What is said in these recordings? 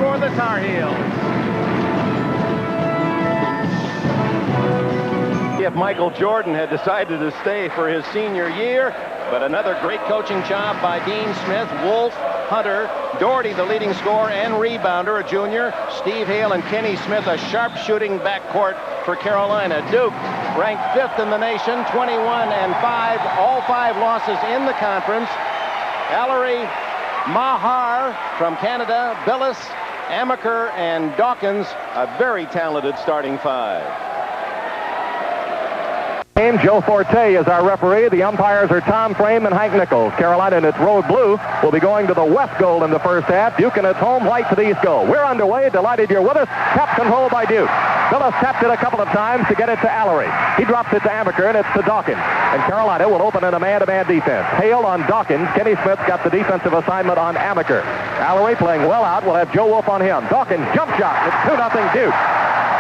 for the Tar Heels. If Michael Jordan had decided to stay for his senior year, but another great coaching job by Dean Smith, Wolf, Hunter, Doherty, the leading scorer and rebounder, a junior, Steve Hale and Kenny Smith, a sharp-shooting backcourt for Carolina. Duke, ranked 5th in the nation, 21-5, all 5 losses in the conference. Ellery, Mahar from Canada, Billis, Amaker, and Dawkins, a very talented starting 5. Joe Forte is our referee. The umpires are Tom Frame and Hank Nichols. Carolina in its road blue will be going to the west goal in the first half. Duke in its home white to the east goal. We're underway. Delighted you're with us. Tap control by Duke. Billis tapped it a couple of times to get it to Allery. He drops it to Amaker, and it's to Dawkins. And Carolina will open in a man-to-man defense. Hale on Dawkins. Kenny Smith got the defensive assignment on Amaker. Allery playing well out. We'll have Joe Wolf on him. Dawkins jump shot. It's 2-0 Duke.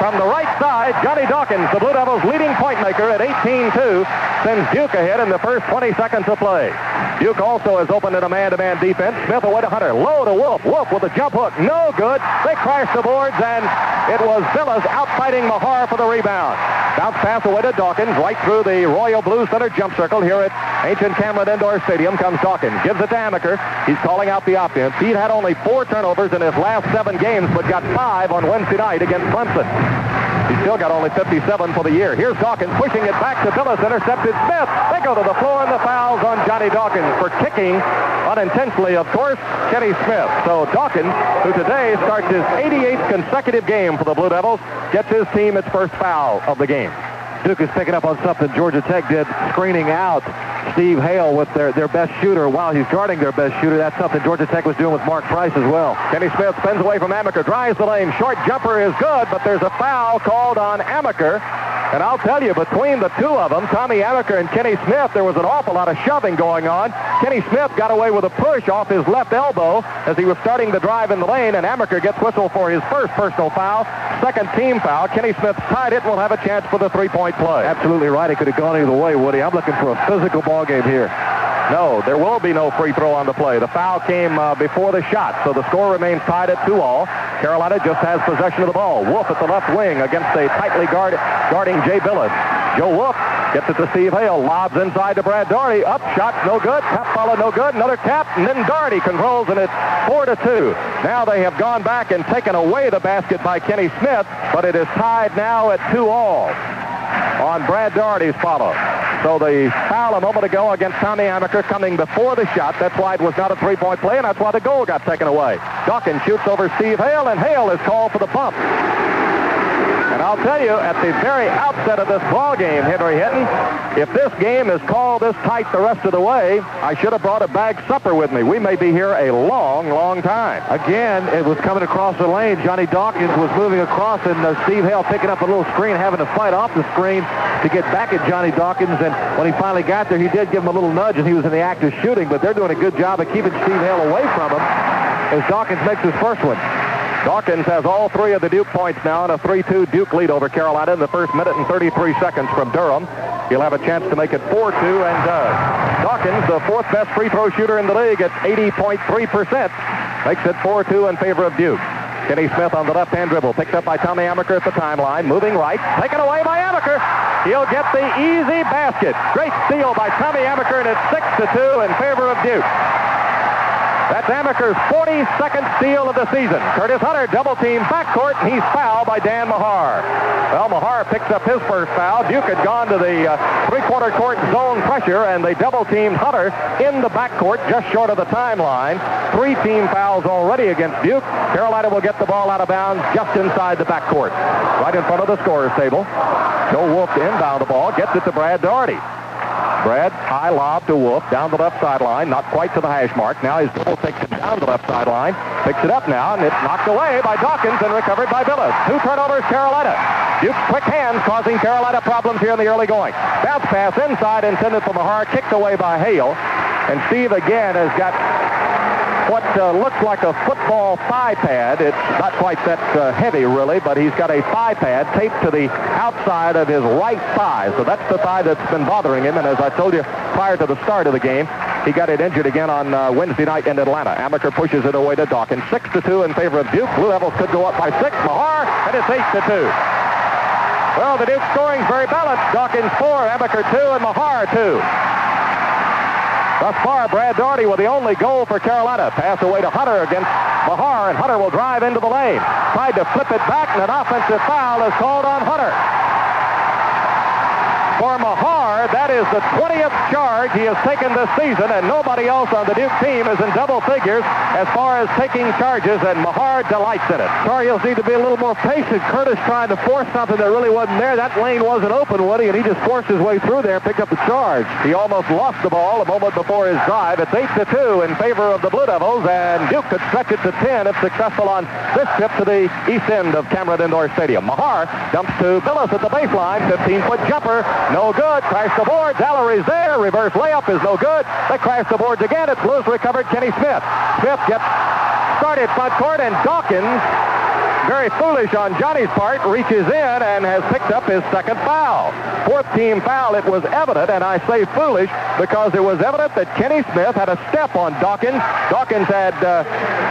From the right side, Johnny Dawkins, the Blue Devils' leading point maker at 18-2, sends Duke ahead in the first 20 seconds of play. Duke also is open in a man-to-man defense. Smith away to Hunter. Low to Wolf. Wolf with a jump hook. No good. They crash the boards, and it was Billis outfighting Mahar for the rebound. Bounce pass away to Dawkins, right through the Royal Blue Center jump circle here at Ancient Cameron Indoor Stadium. Comes Dawkins. Gives it to Amaker. He's calling out the offense. He'd had only 4 turnovers in his last 7 games, but got 5 on Wednesday night against Clemson. He's still got only 57 for the year. Here's Dawkins pushing it back to Billis. Intercepted Smith. They go to the floor, and the foul's on Johnny Dawkins for kicking, unintentionally, of course, Kenny Smith. So Dawkins, who today starts his 88th consecutive game for the Blue Devils, gets his team its first foul of the game. Duke is picking up on something Georgia Tech did, screening out Steve Hale with their best shooter while he's guarding their best shooter. That's something Georgia Tech was doing with Mark Price as well. Kenny Smith spins away from Amaker, drives the lane. Short jumper is good, but there's a foul called on Amaker. And I'll tell you, between the two of them, Tommy Amaker and Kenny Smith, there was an awful lot of shoving going on. Kenny Smith got away with a push off his left elbow as he was starting the drive in the lane, and Amaker gets whistled for his first personal foul, second team foul. Kenny Smith tied it and will have a chance for the three-point play. Absolutely right. It could have gone either way, Woody. I'm looking for a physical ball game here. No, there will be no free throw on the play. The foul came before the shot, so the score remains tied at 2-all. Carolina just has possession of the ball. Wolf at the left wing against a tightly guarding Jay Billis. Joe Wolf gets it to Steve Hale, lobs inside to Brad Doherty. Up, shot, no good. Tap follow, no good. Another tap, and then Doherty controls, and it's 4-2. Now they have gone back and taken away the basket by Kenny Smith, but it is tied now at 2-all on Brad Doherty's follow. So the foul a moment ago against Tommy Amaker coming before the shot. That's why it was not a three-point play, and that's why the goal got taken away. Dawkins shoots over Steve Hale, and Hale is called for the bump. And I'll tell you, at the very outset of this ball game, Henry Hinton, if this game is called this tight the rest of the way, I should have brought a bag supper with me. We may be here a long, long time. Again, it was coming across the lane. Johnny Dawkins was moving across, and Steve Hale picking up a little screen, having to fight off the screen to get back at Johnny Dawkins. And when he finally got there, he did give him a little nudge, and he was in the act of shooting. But they're doing a good job of keeping Steve Hale away from him as Dawkins makes his first one. Dawkins has all 3 of the Duke points now, and a 3-2 Duke lead over Carolina in the first minute and 33 seconds from Durham. He'll have a chance to make it 4-2, and Dawkins, the 4th best free throw shooter in the league at 80.3%, makes it 4-2 in favor of Duke. Kenny Smith on the left-hand dribble, picked up by Tommy Amaker at the timeline, moving right, taken away by Amaker. He'll get the easy basket. Great steal by Tommy Amaker, and it's 6-2 in favor of Duke. That's Amaker's 42nd steal of the season. Curtis Hunter double-team backcourt, and he's fouled by Dan Mahar. Well, Mahar picks up his first foul. Duke had gone to the three-quarter court zone pressure, and they double-teamed Hunter in the backcourt just short of the timeline. 3 team fouls already against Duke. Carolina will get the ball out of bounds just inside the backcourt, right in front of the scorer's table. Joe Wolf to inbound the ball, gets it to Brad Doherty. Brad, high lob to Wolf, down the left sideline, not quite to the hash mark. Now his dribble takes it down the left sideline, picks it up now, and it's knocked away by Dawkins and recovered by Billis. 2 turnovers, Carolina. Duke's quick hands causing Carolina problems here in the early going. Bounce pass inside, intended for Mahar, kicked away by Hale. And Steve again has got what looks like a football thigh pad. It's not quite that heavy, really, but he's got a thigh pad taped to the outside of his right thigh. So that's the thigh that's been bothering him. And as I told you prior to the start of the game, He got it injured again on Wednesday night in Atlanta. Amaker pushes it away to Dawkins. 6-2 in favor of Duke. Blue Devils could go up by 6. Mahar, and it's 8-2. Well, the Duke scoring's very balanced. Dawkins 4, Amaker 2, and Mahar 2. Thus far, Brad Daugherty with the only goal for Carolina. Pass away to Hunter against Mahar, and Hunter will drive into the lane. Tried to flip it back, and an offensive foul is called on Hunter. For Mahar, that is the 20th charge he has taken this season, and nobody else on the Duke team is in double figures as far as taking charges, and Mahar delights in it. Tar Heels need to be a little more patient. Curtis trying to force something that really wasn't there. That lane wasn't open, Woody, and he just forced his way through there and picked up the charge. He almost lost the ball a moment before his drive. It's 8-2 in favor of the Blue Devils, and Duke could stretch it to 10 if successful on this trip to the east end of Cameron Indoor Stadium. Mahar dumps to Billis at the baseline. 15-foot jumper. No good. Crash the boards. Allery's there. Reverse layup is no good. They crash the boards again. It's loose. Recovered Kenny Smith. Smith gets started front court, and Dawkins, very foolish on Johnny's part, reaches in and has picked up his second foul. Fourth team foul. It was evident, and I say foolish because it was evident that Kenny Smith had a step on Dawkins. Dawkins had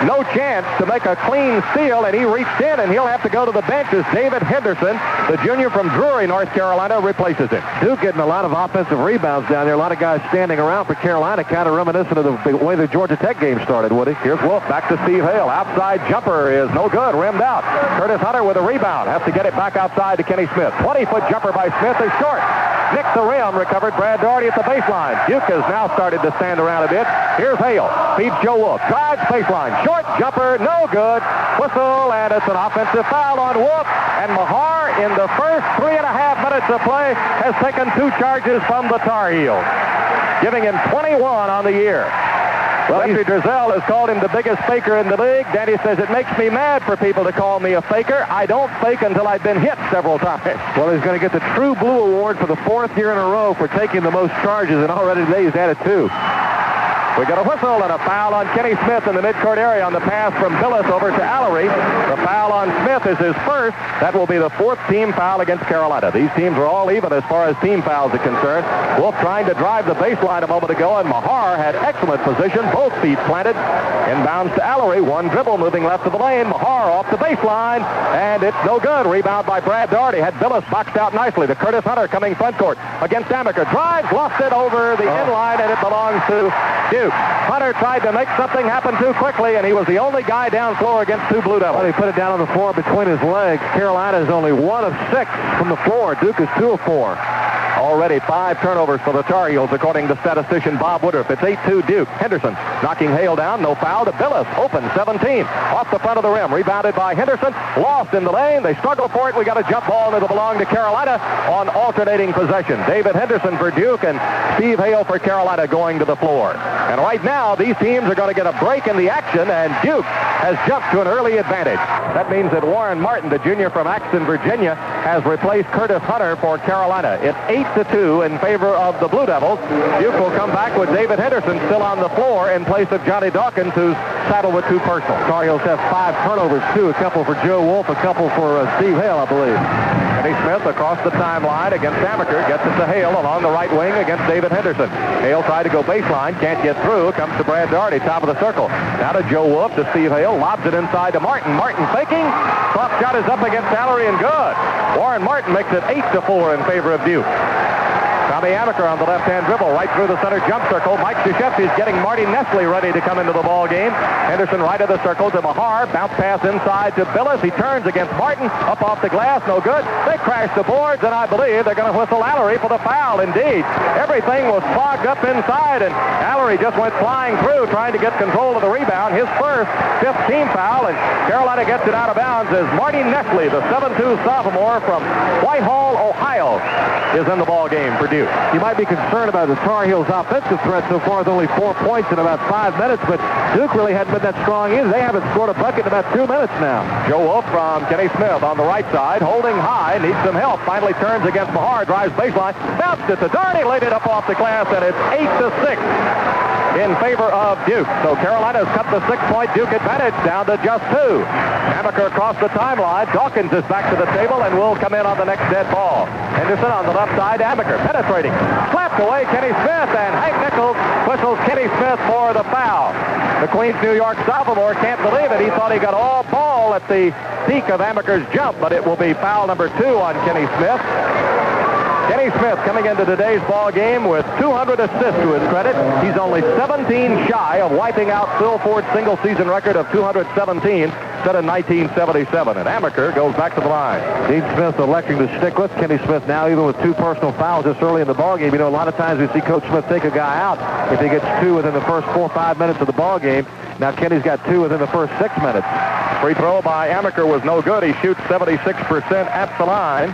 no chance to make a clean steal, and he reached in, and he'll have to go to the bench as David Henderson, the junior from Drury, North Carolina, replaces him. Duke getting a lot of offensive rebounds down there. A lot of guys standing around for Carolina, kind of reminiscent of the way the Georgia Tech game started, Woody. Here's Wolf back to Steve Hale. Outside jumper is no good. Rimmed out. Curtis Hunter with a rebound. Has to get it back outside to Kenny Smith. 20-foot jumper by Smith is short. Nicked the rim. Recovered Brad Daugherty at the baseline. Duke has now started to stand around a bit. Here's Hale. Feeds Joe Wolf. Drives baseline. Short jumper. No good. Whistle, and it's an offensive foul on Wolf. And Mahar, in the first 3.5 minutes of play, has taken 2 charges from the Tar Heels, giving him 21 on the year. Well, Lefty Drizel has called him the biggest faker in the league. Danny says it makes me mad for people to call me a faker. I don't fake until I've been hit several times. Well, he's going to get the True Blue Award for the 4th year in a row for taking the most charges, and already today he's added 2. We got a whistle and a foul on Kenny Smith in the midcourt area on the pass from Billis over to Allery. The foul on Smith is his first. That will be the 4th team foul against Carolina. These teams are all even as far as team fouls are concerned. Wolf trying to drive the baseline a moment ago, and Mahar had excellent position, both feet planted. Inbounds to Allery. One dribble moving left of the lane. Mahar off the baseline, and it's no good. Rebound by Brad Daugherty. Had Billis boxed out nicely. To Curtis Hunter coming front court against Amaker. Drives, lost it over the inline, and it belongs to Duke. Hunter tried to make something happen too quickly, and he was the only guy down floor against 2 Blue Devils. Well, he put it down on the floor between his legs. Carolina is only 1 of 6 from the floor. Duke is 2 of 4. Already 5 turnovers for the Tar Heels, according to statistician Bob Woodruff. It's 8-2 Duke. Henderson knocking Hale down. No foul to Billis. Open 17. Off the front of the rim. Rebounded by Henderson. Lost in the lane. They struggle for it. We got a jump ball, and it'll belong to Carolina on alternating possession. David Henderson for Duke and Steve Hale for Carolina going to the floor. And right now, these teams are going to get a break in the action, and Duke has jumped to an early advantage. That means that Warren Martin, the junior from Axton, Virginia, has replaced Curtis Hunter for Carolina. It's 8-2 in favor of the Blue Devils. Duke will come back with David Henderson still on the floor in place of Johnny Dawkins, who's saddled with 2 personals. Tar Heels have 5 turnovers, too. A couple for Joe Wolf, a couple for Steve Hale, I believe. Kenny Smith across the timeline against Amaker. Gets it to Hale along the right wing against David Henderson. Hale tried to go baseline. Can't get through. Comes to Brad Daugherty, top of the circle. Now to Joe Wolf, to Steve Hale. Lobs it inside to Martin. Martin faking. Soft shot is up against Allery and good. Warren Martin makes it 8-4 in favor of Duke. Tommy Amaker on the left-hand dribble, right through the center jump circle. Mike Krzyzewski's getting Marty Nestle ready to come into the ball game. Henderson right of the circle to Mahar. Bounce pass inside to Billis. He turns against Martin. Up off the glass, no good. They crash the boards, and I believe they're going to whistle Allery for the foul. Indeed, everything was clogged up inside, and Allery just went flying through trying to get control of the rebound. His first 5th team foul, and Carolina gets it out of bounds as Marty Nestle, the 7'2 sophomore from Whitehall, Ohio, is in the ball game for Duke. You might be concerned about the Tar Heels' offensive threat so far with only 4 points in about 5 minutes, but Duke really hadn't been that strong either. They haven't scored a bucket in about 2 minutes now. Joe Wolf from Kenny Smith on the right side, holding high, needs some help. Finally turns against Mahar, drives baseline, bounced it to Daugherty, laid it up off the glass, and it's 8-6 in favor of Duke. So Carolina's cut the 6-point Duke advantage down to just 2. Amaker across the timeline. Dawkins is back to the table and will come in on the next dead ball. Henderson on the left side. Amaker. penetrating. Slapped away Kenny Smith, and Hank Nichols whistles Kenny Smith for the foul. The Queens, New York sophomore can't believe it. He thought he got all ball at the peak of Amaker's jump, but it will be foul number 2 on Kenny Smith. Kenny Smith coming into today's ball game with 200 assists to his credit. He's only 17 shy of wiping out Phil Ford's single-season record of 217 set in 1977. And Amaker goes back to the line. Dean Smith electing to stick with Kenny Smith now, even with 2 personal fouls this early in the ball game. You know, a lot of times we see Coach Smith take a guy out if he gets 2 within the first 4 or 5 minutes of the ball game. Now Kenny's got 2 within the first 6 minutes. Free throw by Amaker was no good. He shoots 76% at the line.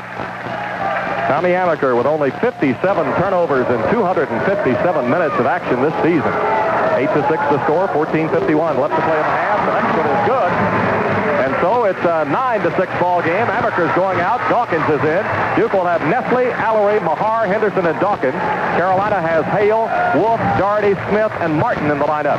Tommy Amaker with only 57 turnovers in 257 minutes of action this season. 8-6 the score, 14:51 left to play in the half. The next one is good. And so it's a 9-6 ball game. Amaker's going out. Dawkins is in. Duke will have Nestle, Allery, Mahar, Henderson, and Dawkins. Carolina has Hale, Wolf, Doherty, Smith, and Martin in the lineup.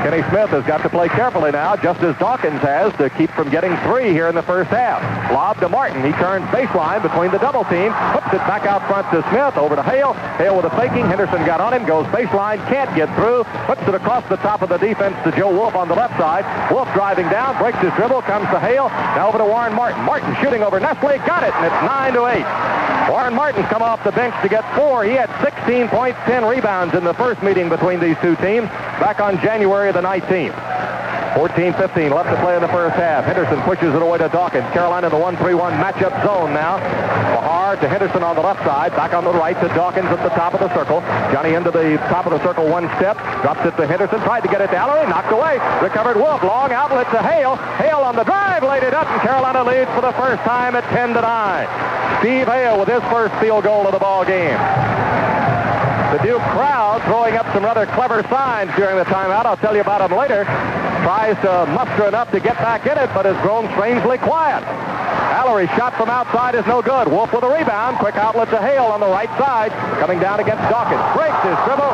Kenny Smith has got to play carefully now, just as Dawkins has, to keep from getting 3 here in the first half. Lob to Martin. He turns baseline between the double team, puts it back out front to Smith, over to Hale. Hale with a faking. Henderson got on him, goes baseline, can't get through, puts it across the top of the defense to Joe Wolf on the left side. Wolf driving down, breaks his dribble, comes to Hale. Now over to Warren Martin. Martin shooting over Nestle, got it, and it's 9-8. Warren Martin's come off the bench to get 4. He had 16 points, 10 rebounds in the first meeting between these two teams back on January the 19th. 14:15 left to play in the first half. Henderson pushes it away to Dawkins. Carolina in the 1-3-1 matchup zone now. Mahar to Henderson on the left side. Back on the right to Dawkins at the top of the circle. Johnny into the top of the circle 1 step. Drops it to Henderson. Tried to get it to Allery. Knocked away. Recovered Wolf. Long outlet to Hale. Hale on the drive. Laid it up, and Carolina leads for the first time at 10-9. Steve Hale with his first field goal of the ball game. The Duke crowd throwing up some rather clever signs during the timeout. I'll tell you about them later. Tries to muster enough to get back in it, but has grown strangely quiet. Allery's shot from outside is no good. Wolf with a rebound. Quick outlet to Hale on the right side. Coming down against Dawkins. Breaks his dribble.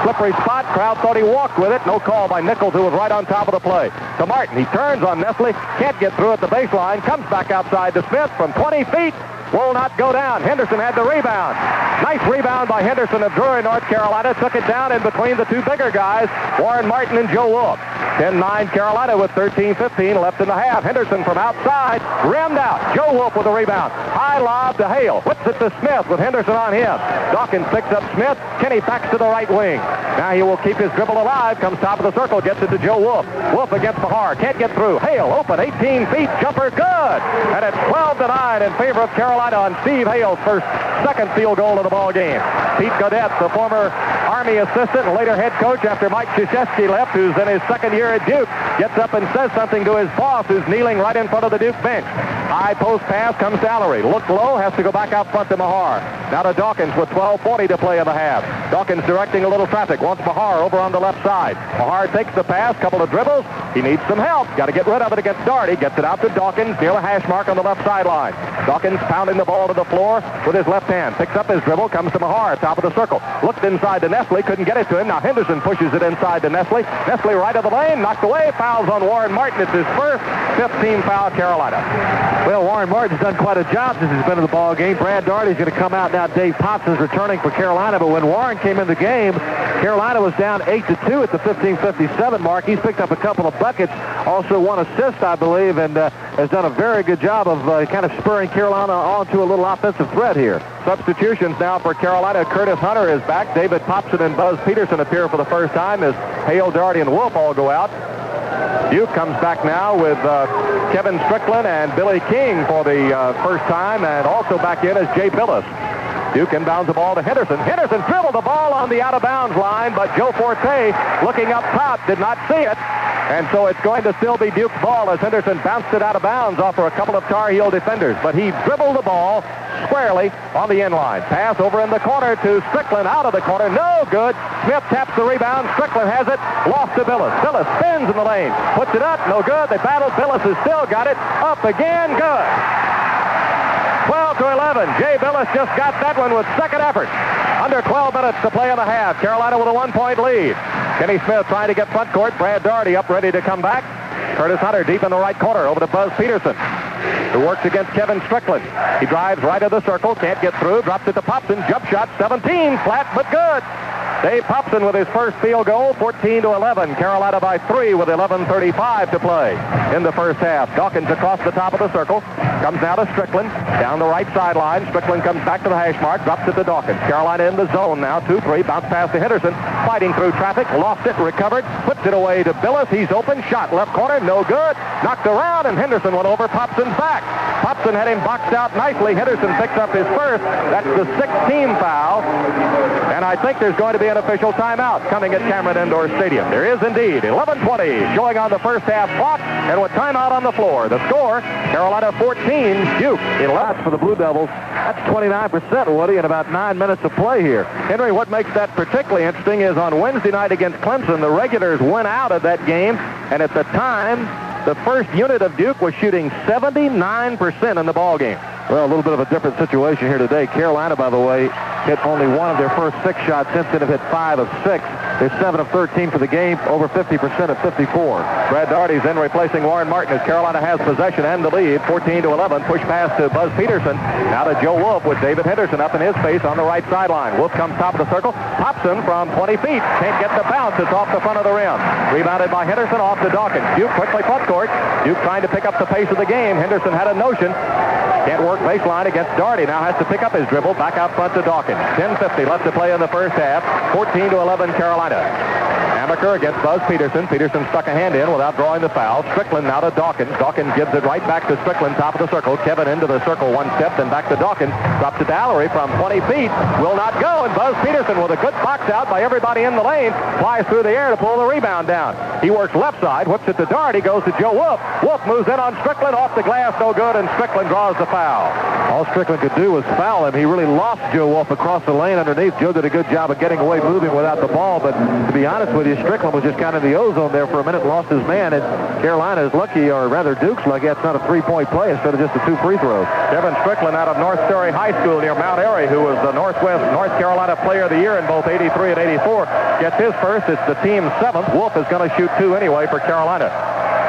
Slippery spot. Crowd thought he walked with it. No call by Nichols, who was right on top of the play. To Martin. He turns on Nestle. Can't get through at the baseline. Comes back outside to Smith from 20 feet. Will not go down. Henderson had the rebound. Nice rebound by Henderson of Drury, North Carolina. Took it down in between the 2 bigger guys, Warren Martin and Joe Wolf. 10-9 Carolina with 13:15 left in the half. Henderson from outside, rimmed out. Joe Wolf with a rebound. High lob to Hale. Whips it to Smith with Henderson on him. Dawkins picks up Smith. Kenny backs to the right wing. Now he will keep his dribble alive. Comes top of the circle. Gets it to Joe Wolf. Wolf against Mahar. Can't get through. Hale open. 18 feet. Jumper good. And it's 12-9 in favor of Carolina on Steve Hale's second field goal of the ball game. Pete Gaudette, the former Army assistant and later head coach after Mike Krzyzewski left, who's in his second year at Duke, gets up and says something to his boss, who's kneeling right in front of the Duke bench. High post pass comes to Allery. Looked low, has to go back out front to Mahar. Now to Dawkins with 12:40 to play in the half. Dawkins directing a little traffic. Wants Mahar over on the left side. Mahar takes the pass, couple of dribbles. He needs some help. Got to get rid of it against Doherty. Gets it out to Dawkins near the hash mark on the left sideline. Dawkins pounding the ball to the floor with his left hand. Picks up his dribble, comes to Mahar, top of the circle. Looked inside to Nestle, couldn't get it to him. Now Henderson pushes it inside to Nestle. Nestle right of the lane, knocked away, fouls on Warren Martin. It's his first 15 foul Carolina. Well, Warren Martin's done quite a job since he's been in the ball game. Brad Doherty's going to come out now. Dave Potts is returning for Carolina, but when Warren came in the game, Carolina was down 8-2 at the 15:57 mark. He's picked up a couple of buckets, also 1 assist, I believe, and has done a very good job of kind of spurring Carolina onto a little offensive threat here. Substitutions now for Carolina. Curtis Hunter is back. David Popson and Buzz Peterson appear for the first time as Hale, Doherty, and Wolf all go out. Duke comes back now with Kevin Strickland and Billy King for the first time, and also back in is Jay Billis. Duke inbounds the ball to Henderson. Henderson dribbled the ball on the out-of-bounds line, but Joe Forte, looking up top, did not see it. And so it's going to still be Duke's ball as Henderson bounced it out of bounds off for a couple of Tar Heel defenders. But he dribbled the ball squarely on the inline. Pass over in the corner to Strickland, out of the corner. No good. Smith taps the rebound. Strickland has it. Lost to Billis. Billis spins in the lane. Puts it up. No good. They battled. Billis has still got it. Up again. Good. 12-11. Jay Billis just got that one with second effort. Under 12 minutes to play in the half. Carolina with a 1-point lead. Kenny Smith trying to get front court. Brad Doherty up ready to come back. Curtis Hunter deep in the right corner over to Buzz Peterson. who works against Kevin Strickland. He drives right of the circle, can't get through, drops it to Popson, jump shot, 17, flat but good. Dave Popson with his first field goal, 14-11. Carolina by 3 with 11:35 to play in the first half. Dawkins across the top of the circle, comes now to Strickland, down the right sideline. Strickland comes back to the hash mark, drops it to Dawkins. Carolina in the zone now, 2-3, bounce pass to Henderson, fighting through traffic, lost it, recovered, puts it away to Billis. He's open, shot left corner, no good. Knocked around, and Henderson went over Popson's back. Popson had him boxed out nicely. Henderson picks up his first. That's the 6th team foul. And I think there's going to be an official timeout coming at Cameron Indoor Stadium. There is indeed. 11:20 showing on the first half clock, and with timeout on the floor. The score, Carolina 14, Duke 11 for the Blue Devils. That's 29%, Woody, in about 9 minutes of play here. Henry, what makes that particularly interesting is on Wednesday night against Clemson, the regulars went out of that game, and at the time, the first unit of Duke was shooting 79% in the ball game. Well, a little bit of a different situation here today. Carolina, by the way, hit only one of their first 6 shots. Since then have hit 5 of 6. They're 7 of 13 for the game, over 50% at 54. Brad Daugherty's in replacing Warren Martin as Carolina has possession and the lead, 14-11. Push pass to Buzz Peterson. Now to Joe Wolf with David Henderson up in his face on the right sideline. Wolf comes top of the circle. Popson from 20 feet. Can't get the bounce. It's off the front of the rim. Rebounded by Henderson off to Dawkins. Duke quickly front court. Duke trying to pick up the pace of the game. Henderson had a notion. Can't work baseline against Daugherty. Now has to pick up his dribble. Back out front to Dawkins. 10:50 left to play in the first half. 14-11 Carolina. Amaker against Buzz Peterson. Peterson stuck a hand in without drawing the foul. Strickland now to Dawkins. Dawkins gives it right back to Strickland, top of the circle. Kevin into the circle one step, then back to Dawkins. Drops it to Allery from 20 feet. Will not go, and Buzz Peterson with a good box out by everybody in the lane. Flies through the air to pull the rebound down. He works left side, whips it to Daugherty, goes to Joe Wolf. Wolf moves in on Strickland, off the glass, no good, and Strickland draws the foul. All Strickland could do was foul him. He really lost Joe Wolf across the lane underneath. Joe did a good job of getting away, moving without the ball, but to be honest with you, Strickland was just kind of in the ozone there for a minute, lost his man, and Carolina is lucky, or rather Duke's lucky, that's not a three-point play instead of just the 2 free throws. Kevin Strickland out of North Story High School near Mount Airy, who was the North Carolina Player of the Year in both 83 and 84, gets his first. It's the team's 7th. Wolf is going to shoot 2 anyway for Carolina.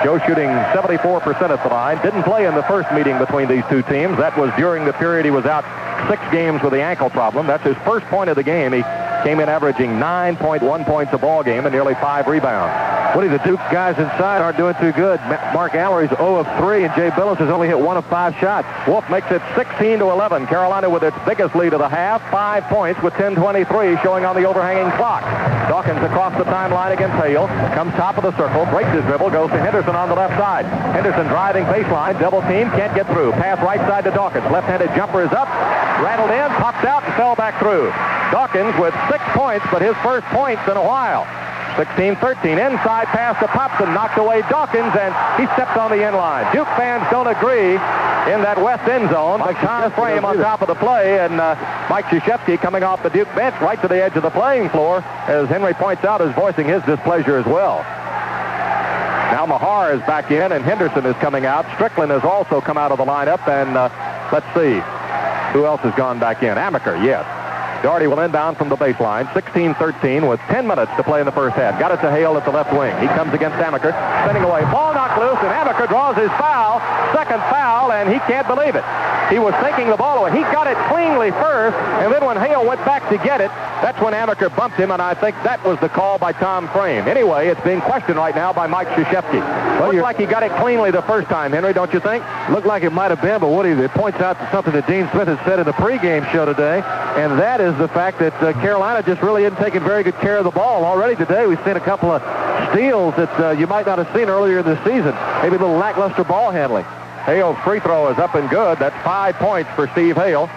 Joe shooting 74% at the line. Didn't play in the first meeting between these two teams. That was during the period he was out 6 games with the ankle problem. That's his first point of the game. He came in averaging 9.1 points a ball game and nearly 5 rebounds. Woody, the Duke guys inside aren't doing too good. Mark Allery's 0 of 3, and Jay Billis has only hit 1 of 5 shots. Wolf makes it 16-11. Carolina with its biggest lead of the half, 5 points with 10:23 showing on the overhanging clock. Dawkins across the timeline against Hale. Comes top of the circle, breaks his dribble, goes to Henderson on the left side. Henderson driving baseline, double team, can't get through. Pass right side to Dawkins. Left-handed jumper is up, rattled in, popped out, and fell back through. Dawkins with 6 points, but his first points in a while. 16-13, inside pass to Popson, knocked away Dawkins, and he stepped on the inline. Duke fans don't agree in that west end zone. Tom Frame on top of the play, and Mike Krzyzewski coming off the Duke bench right to the edge of the playing floor, as Henry points out, is voicing his displeasure as well. Now Mahar is back in, and Henderson is coming out. Strickland has also come out of the lineup, and let's see. Who else has gone back in? Amaker, yes. Daugherty will inbound from the baseline, 16-13 with 10 minutes to play in the first half. Got it to Hale at the left wing. He comes against Amaker, spinning away. Ball knocked loose, and Amaker draws his foul. Second foul, and he can't believe it. He was taking the ball away. He got it cleanly first, and then when Hale went back to get it, that's when Amaker bumped him, and I think that was the call by Tom Frame. Anyway, it's being questioned right now by Mike Krzyzewski. Well, looked like he got it cleanly the first time, Henry, don't you think? Looked like it might have been, but Woody, it points out to something that Dean Smith had said in the pregame show today, and that is the fact that Carolina just really isn't taking very good care of the ball. Already today, we've seen a couple of steals that you might not have seen earlier in the season. Maybe a little lackluster ball handling. Hale's free throw is up and good. That's 5 points for Steve Hale.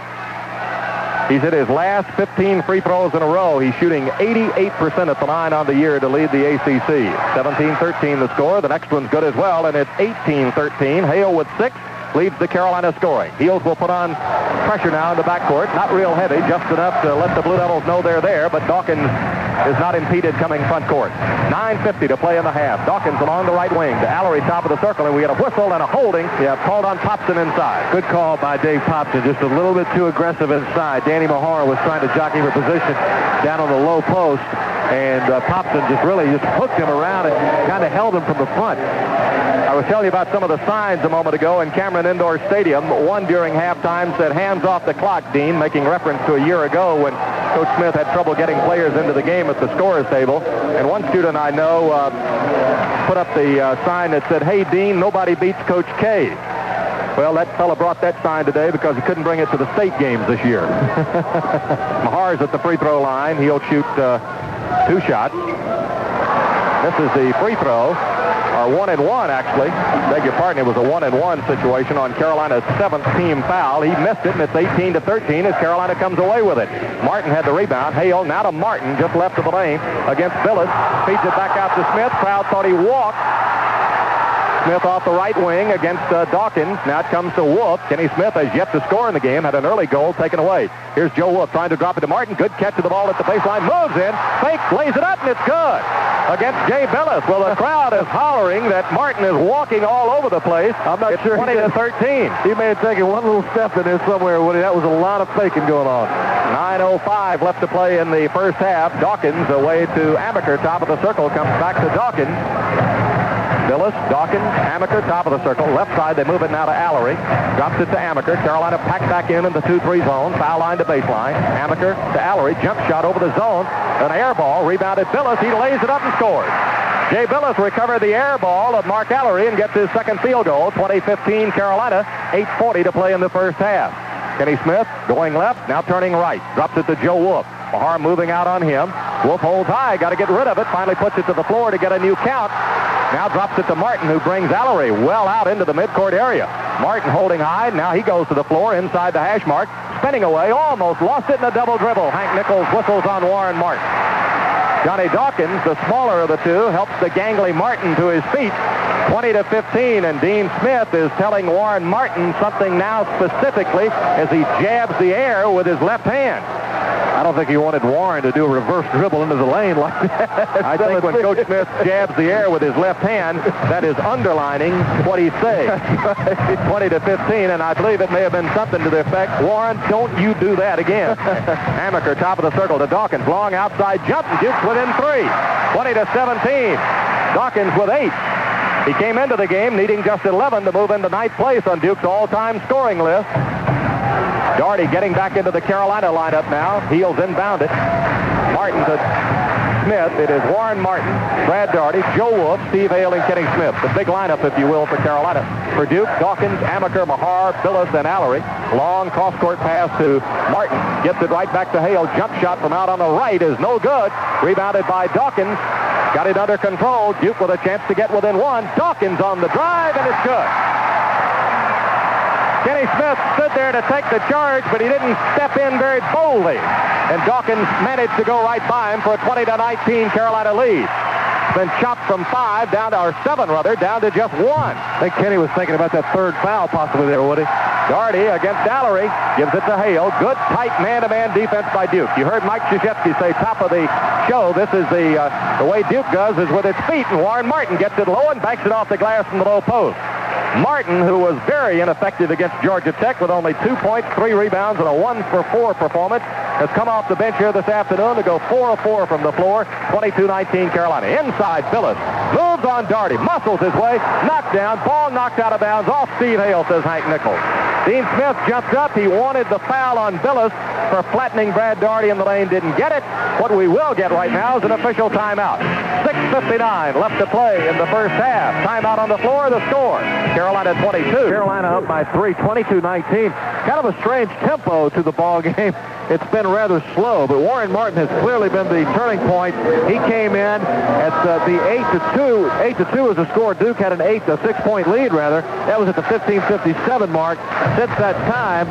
He's hit his last 15 free throws in a row. He's shooting 88% at the line on the year to lead the ACC. 17-13 the score. The next one's good as well, and it's 18-13. Hale with 6 leads the Carolina scoring. Heels will put on pressure now in the backcourt. Not real heavy, just enough to let the Blue Devils know they're there, but Dawkins is not impeded coming front court. 9:50 to play in the half. Dawkins along the right wing to Allery, top of the circle, and we get a whistle and a holding. Called on Popson inside. Good call by Dave Popson, just a little bit too aggressive inside. Danny Mahar was trying to jockey for position down on the low post, and Popson just hooked him around and kind of held him from the front. I was telling you about some of the signs a moment ago in Cameron Indoor Stadium. One during halftime said, "Hands off the clock, Dean," making reference to a year ago when Coach Smith had trouble getting players into the game at the scorer's table. And one student I know put up the sign that said, "Hey, Dean, nobody beats Coach K." Well, that fella brought that sign today because he couldn't bring it to the state games this year. Mahar's at the free throw line. He'll shoot 2 shots. This is the free throw, or 1-and-1 actually. Beg your pardon, it was a 1-and-1 situation on Carolina's 7th team foul. He missed it, and it's 18-13 as Carolina comes away with it. Martin had the rebound. Hale now to Martin, just left of the lane against Billis. Feeds it back out to Smith. Crowd thought he walked. Smith off the right wing against Dawkins. Now it comes to Wolf. Kenny Smith has yet to score in the game. Had an early goal taken away. Here's Joe Wolf trying to drop it to Martin. Good catch of the ball at the baseline. Moves in. Fake. Lays it up, and it's good. Against Jay Billis. Well, the crowd is hollering that Martin is walking all over the place. I'm not sure. 20-13. He may have taken one little step in there somewhere, Woody. That was a lot of faking going on. 9:05 left to play in the first half. Dawkins away to Amaker. Top of the circle. Comes back to Dawkins. Billis, Dawkins, Amaker, top of the circle. Left side, they move it now to Allery. Drops it to Amaker. Carolina packed back in the 2-3 zone. Foul line to baseline. Amaker to Allery. Jump shot over the zone. An air ball. Rebounded Billis. He lays it up and scores. Jay Billis recovered the air ball of Mark Allery and gets his second field goal. 20-15 Carolina. 8:40 to play in the first half. Kenny Smith going left, now turning right. Drops it to Joe Wolf. Mahar moving out on him. Wolf holds high. Got to get rid of it. Finally puts it to the floor to get a new count. Now drops it to Martin, who brings Allery well out into the midcourt area. Martin holding high. Now he goes to the floor inside the hash mark. Spinning away. Almost lost it in a double dribble. Hank Nichols whistles on Warren Martin. Johnny Dawkins, the smaller of the two, helps the gangly Martin to his feet. 20-15, and Dean Smith is telling Warren Martin something now specifically as he jabs the air with his left hand. I don't think he wanted Warren to do a reverse dribble into the lane like that. I think when Coach Smith jabs the air with his left hand, that is underlining what he's saying. 20-15, and I believe it may have been something to the effect, "Warren, don't you do that again." Amaker, top of the circle to Dawkins. Long outside jump, and Duke's within 3. 20-17. Dawkins with 8. He came into the game needing just 11 to move into 9th place on Duke's all-time scoring list. Doherty getting back into the Carolina lineup now. Heels inbound it. Martin to Smith. It is Warren Martin, Brad Doherty, Joe Wolf, Steve Hale, and Kenny Smith. The big lineup, if you will, for Carolina. For Duke, Dawkins, Amaker, Mahar, Billis, and Allery. Long cross-court pass to Martin. Gets it right back to Hale. Jump shot from out on the right is no good. Rebounded by Dawkins. Got it under control. Duke with a chance to get within 1. Dawkins on the drive, and it's good. Kenny Smith stood there to take the charge, but he didn't step in very boldly. And Dawkins managed to go right by him for a 20-19 Carolina lead. Been chopped from 5 down to, or 7 rather, down to just 1. I think Kenny was thinking about that third foul possibly there, Woody. Doherty against Allery, gives it to Hale. Good, tight man-to-man defense by Duke. You heard Mike Krzyzewski say top of the show, this is the way Duke does is with its feet, and Warren Martin gets it low and banks it off the glass from the low post. Martin, who was very ineffective against Georgia Tech with only 2 points, 3 rebounds, and a 1-for-4 performance, has come off the bench here this afternoon to go 4 of 4 from the floor. 22-19 Carolina. Inside, Billis moves on Doherty, muscles his way, knocked down, ball knocked out of bounds off Steve Hale, says Hank Nichols. Dean Smith jumped up. He wanted the foul on Billis for flattening Brad Doherty in the lane. Didn't get it. What we will get right now is an official timeout. 6:59 left to play in the first half. Timeout on the floor. The score: Carolina 22. Carolina up by 3, 22-19. Kind of a strange tempo to the ball game. It's been rather slow, but Warren Martin has clearly been the turning point. He came in at the 8-2. 8-2 is the score. Duke had a 6-point lead, rather. That was at the 15:57 mark. Since that time,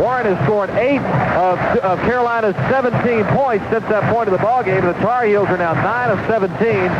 Warren has scored 8 of Carolina's 17 points since that point of the ball game. The Tar Heels are now 9 of 17,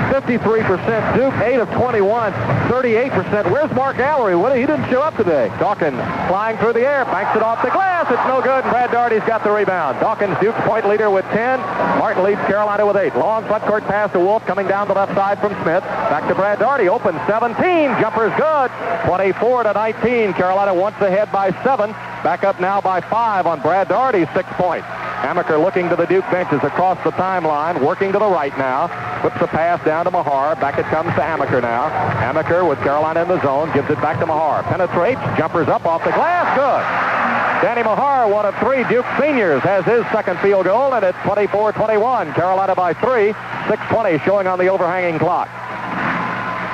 53%. Duke 8 of 21, 38%. Where's Mark Allery? He didn't show up today. Dawkins flying through the air, banks it off the glass. It's no good. And Brad Doherty's got the rebound. Dawkins, Duke's point leader with 10. Martin leads Carolina with 8. Long front court pass to Wolf, coming down the left side from Smith. Back to Brad Doherty. Open 17. Jumper's good. 24-19. Carolina once ahead by 7. Back up now by 5 on Brad Doherty's 6 points. Amaker looking to the Duke benches across the timeline, working to the right now. Whips a pass down to Mahar. Back it comes to Amaker now. Amaker with Carolina in the zone, gives it back to Mahar. Penetrates, jumpers up off the glass, good. Danny Mahar, one of three Duke seniors, has his second field goal, and it's 24-21. Carolina by 3, 6:20 showing on the overhanging clock.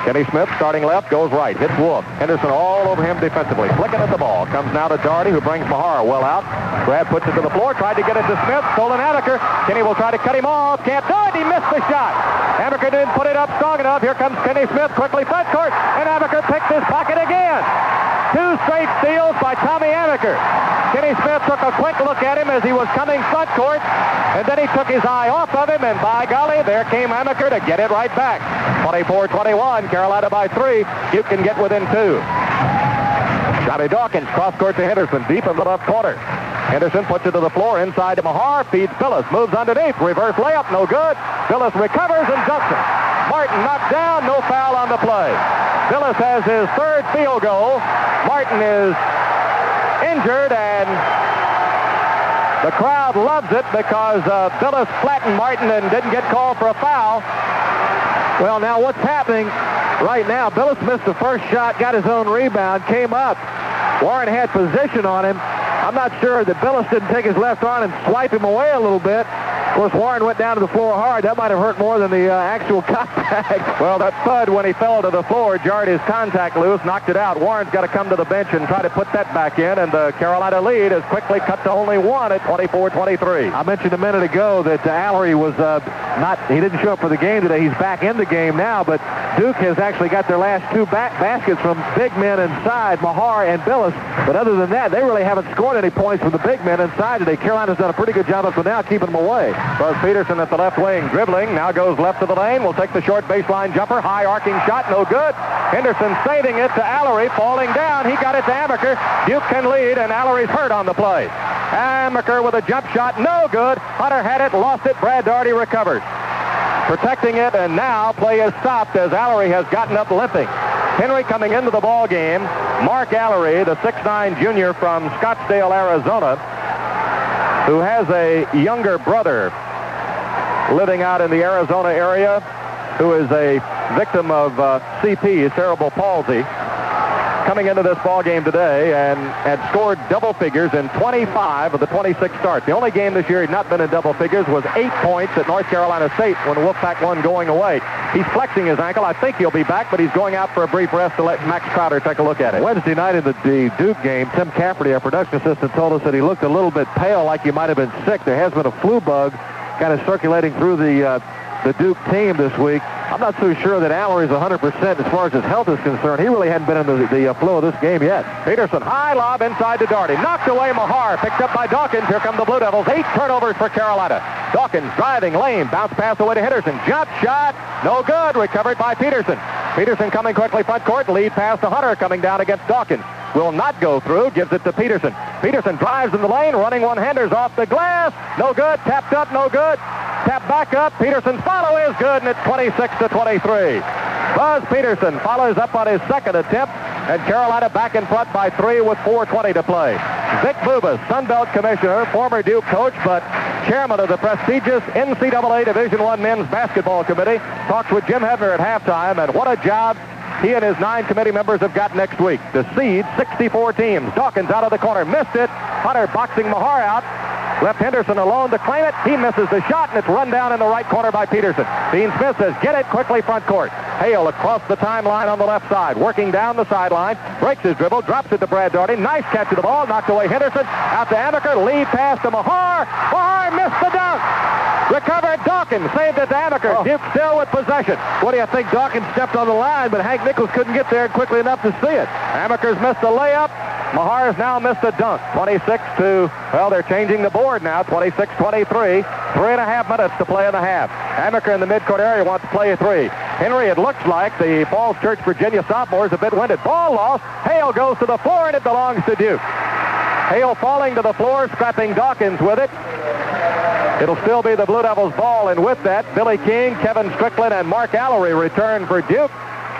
Kenny Smith starting left, goes right, hits Wolf. Henderson all over him defensively, flicking at the ball. Comes now to Doherty, who brings Mahar well out. Brad puts it to the floor, tried to get it to Smith, stolen Amaker. Kenny will try to cut him off, can't do it, he missed the shot. Amaker didn't put it up strong enough. Here comes Kenny Smith, quickly front court, and Amaker picks his pocket again. 2 straight steals by Tommy Amaker. Kenny Smith took a quick look at him as he was coming front court, and then he took his eye off of him, and by golly, there came Amaker to get it right back. 24-21, Carolina by 3. You can get within 2. Johnny Dawkins, cross court to Henderson, deep in the left corner. Henderson puts it to the floor, inside to Mahar, feeds Phillips, moves underneath, reverse layup, no good. Phillips recovers and dunks it. Martin knocked down, no foul on the play. Phillips has his third field goal. Martin is injured, and the crowd loves it because Phillips flattened Martin and didn't get called for a foul. Well, now what's happening right now? Phillips missed the first shot, got his own rebound, came up. Warren had position on him. I'm not sure that Phillips didn't take his left arm and swipe him away a little bit. Of course, Warren went down to the floor hard. That might have hurt more than the actual contact. Well, that thud when he fell to the floor jarred his contact loose, knocked it out. Warren's got to come to the bench and try to put that back in, and the Carolina lead is quickly cut to only 1 at 24-23. I mentioned a minute ago that Allery was he didn't show up for the game today. He's back in the game now, but Duke has actually got their last 2 baskets from big men inside, Mahar and Billis. But other than that, they really haven't scored any points from the big men inside today. Carolina's done a pretty good job up to now keeping them away. Buzz Peterson at the left wing, dribbling, now goes left to the lane, will take the short baseline jumper, high arcing shot, no good. Henderson saving it to Allery, falling down, he got it to Amaker. Duke can lead, and Allery's hurt on the play. Amaker with a jump shot, no good. Hunter had it, lost it, Brad Daugherty recovers. Protecting it, and now play is stopped as Allery has gotten up limping. Henry coming into the ball game. Mark Allery, the 6'9 junior from Scottsdale, Arizona, who has a younger brother living out in the Arizona area who is a victim of CP, cerebral palsy, coming into this ball game today and had scored double figures in 25 of the 26 starts. The only game this year he'd not been in double figures was 8 points at North Carolina State when the Wolfpack won going away. He's flexing his ankle. I think he'll be back, but he's going out for a brief rest to let Max Crowder take a look at it. Wednesday night in the Duke game, Tim Cafferty, our production assistant, told us that he looked a little bit pale, like he might have been sick. There has been a flu bug kind of circulating through the Duke team this week. I'm not so sure that Allery's 100% as far as his health is concerned. He really hadn't been in the flow of this game yet. Peterson, high lob inside to Daugherty. Knocked away Mahar. Picked up by Dawkins. Here come the Blue Devils. 8 turnovers for Carolina. Dawkins driving lane. Bounce pass away to Henderson. Jump shot. No good. Recovered by Peterson. Peterson coming quickly front court. Lead pass to Hunter coming down against Dawkins. Will not go through. Gives it to Peterson. Peterson drives in the lane. Running one-handers off the glass. No good. Tapped up. No good. Tap back up. Peterson's follow is good, and it's 26-23. Buzz Peterson follows up on his second attempt, and Carolina back in front by 3 with 4:20 to play. Vic Bubas, Sun Belt Commissioner, former Duke coach, but chairman of the prestigious NCAA Division I Men's Basketball Committee, talks with Jim Hebner at halftime, and what a job he and his 9 committee members have got next week. The seed, 64 teams. Dawkins out of the corner, missed it. Hunter boxing Mahar out. Left Henderson alone to claim it. He misses the shot, and it's run down in the right corner by Peterson. Dean Smith says, get it quickly front court. Hale across the timeline on the left side, working down the sideline, breaks his dribble, drops it to Brad Daugherty. Nice catch of the ball, knocked away Henderson. Out to Amaker, lead pass to Mahar. Mahar missed the dunk. Recovered Dawkins, saved it to Amaker. Duke still with possession. What do you think? Dawkins stepped on the line, but Hank Nichols couldn't get there quickly enough to see it. Amaker's missed a layup. Mahar has now missed a dunk. 26 to, well, they're changing the board now. 26-23. 3.5 minutes to play in the half. Amaker in the midcourt area wants to play a 3. Henry, it looks like the Falls Church, Virginia sophomore is a bit winded. Ball lost. Hale goes to the floor, and it belongs to Duke. Hale falling to the floor, scrapping Dawkins with it. It'll still be the Blue Devils' ball, and with that, Billy King, Kevin Strickland, and Mark Allery return for Duke.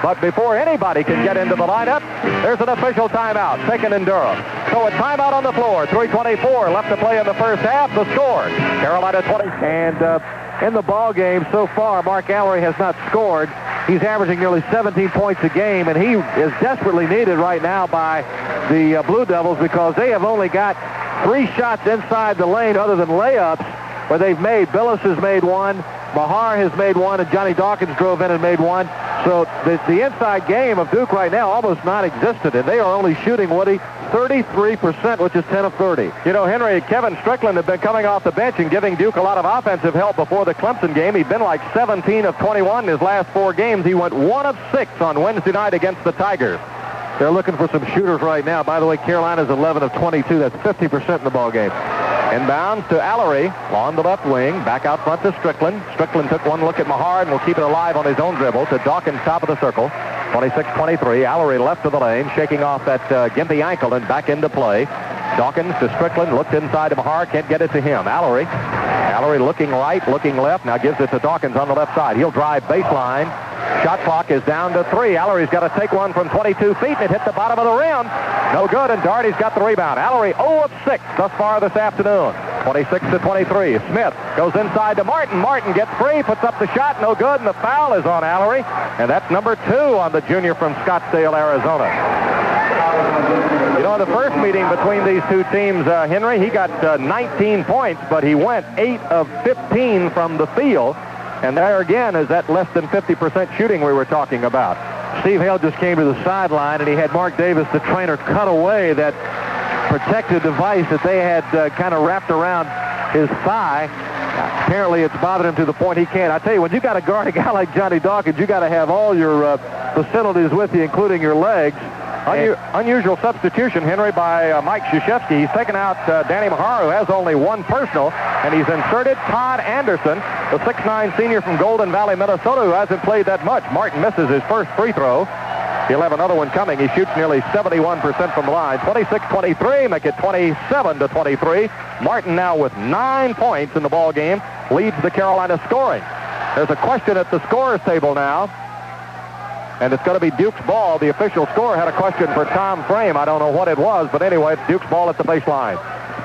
But before anybody can get into the lineup, There's an official timeout taken in Durham. So a timeout on the floor. 3:24 left to play in the first half. The score, Carolina 20. And in the ball game so far, Mark Allery has not scored. He's averaging nearly 17 points a game, and he is desperately needed right now by the Blue Devils because they have only got 3 shots inside the lane other than layups where they've made. Billis has made one, Mahar has made one, and Johnny Dawkins drove in and made one. So the inside game of Duke right now almost non-existent, and they are only shooting, Woody, 33%, which is 10 of 30. You know, Henry, Kevin Strickland had been coming off the bench and giving Duke a lot of offensive help before the Clemson game. He'd been like 17 of 21 in his last 4 games. He went 1 of 6 on Wednesday night against the Tigers. They're looking for some shooters right now. By the way, Carolina's 11 of 22. That's 50% in the ball game. Inbounds to Allery on the left wing. Back out front to Strickland. Strickland took one look at Mahar and will keep it alive on his own dribble to Dawkins, top of the circle. 26-23. Allery left of the lane, shaking off that gimpy ankle and back into play. Dawkins to Strickland. Looked inside to Mahar. Can't get it to him. Allery looking right, looking left. Now gives it to Dawkins on the left side. He'll drive baseline. Shot clock is down to 3. Allery's got to take one from 22 feet, and it hit the bottom of the rim. No good, and Daugherty's got the rebound. Allery 0 of 6 thus far this afternoon. 26-23. Smith goes inside to Martin. Martin gets free, puts up the shot, no good, and the foul is on Allery. And that's number 2 on the junior from Scottsdale, Arizona. You know, the first meeting between these two teams, Henry, he got 19 points, but he went 8 of 15 from the field. And there again is that less than 50% shooting we were talking about. Steve Hale just came to the sideline, and he had Mark Davis, the trainer, cut away that protective device that they had kind of wrapped around his thigh. Apparently it's bothered him to the point he can't. I tell you, when you got to guard a guy like Johnny Dawkins, you got to have all your facilities with you, including your legs. Unusual substitution, Henry, by Mike Krzyzewski. He's taken out Danny Mahar, who has only 1 personal, and he's inserted Todd Anderson, the 6'9 senior from Golden Valley, Minnesota, who hasn't played that much. Martin misses his first free throw. He'll have another one coming. He shoots nearly 71% from the line. 26-23, make it 27-23. Martin now with 9 points in the ball game, leads the Carolina scoring. There's a question at the scorer's table now. And it's going to be Duke's ball. The official scorer had a question for Tom Frame. I don't know what it was, but anyway, it's Duke's ball at the baseline.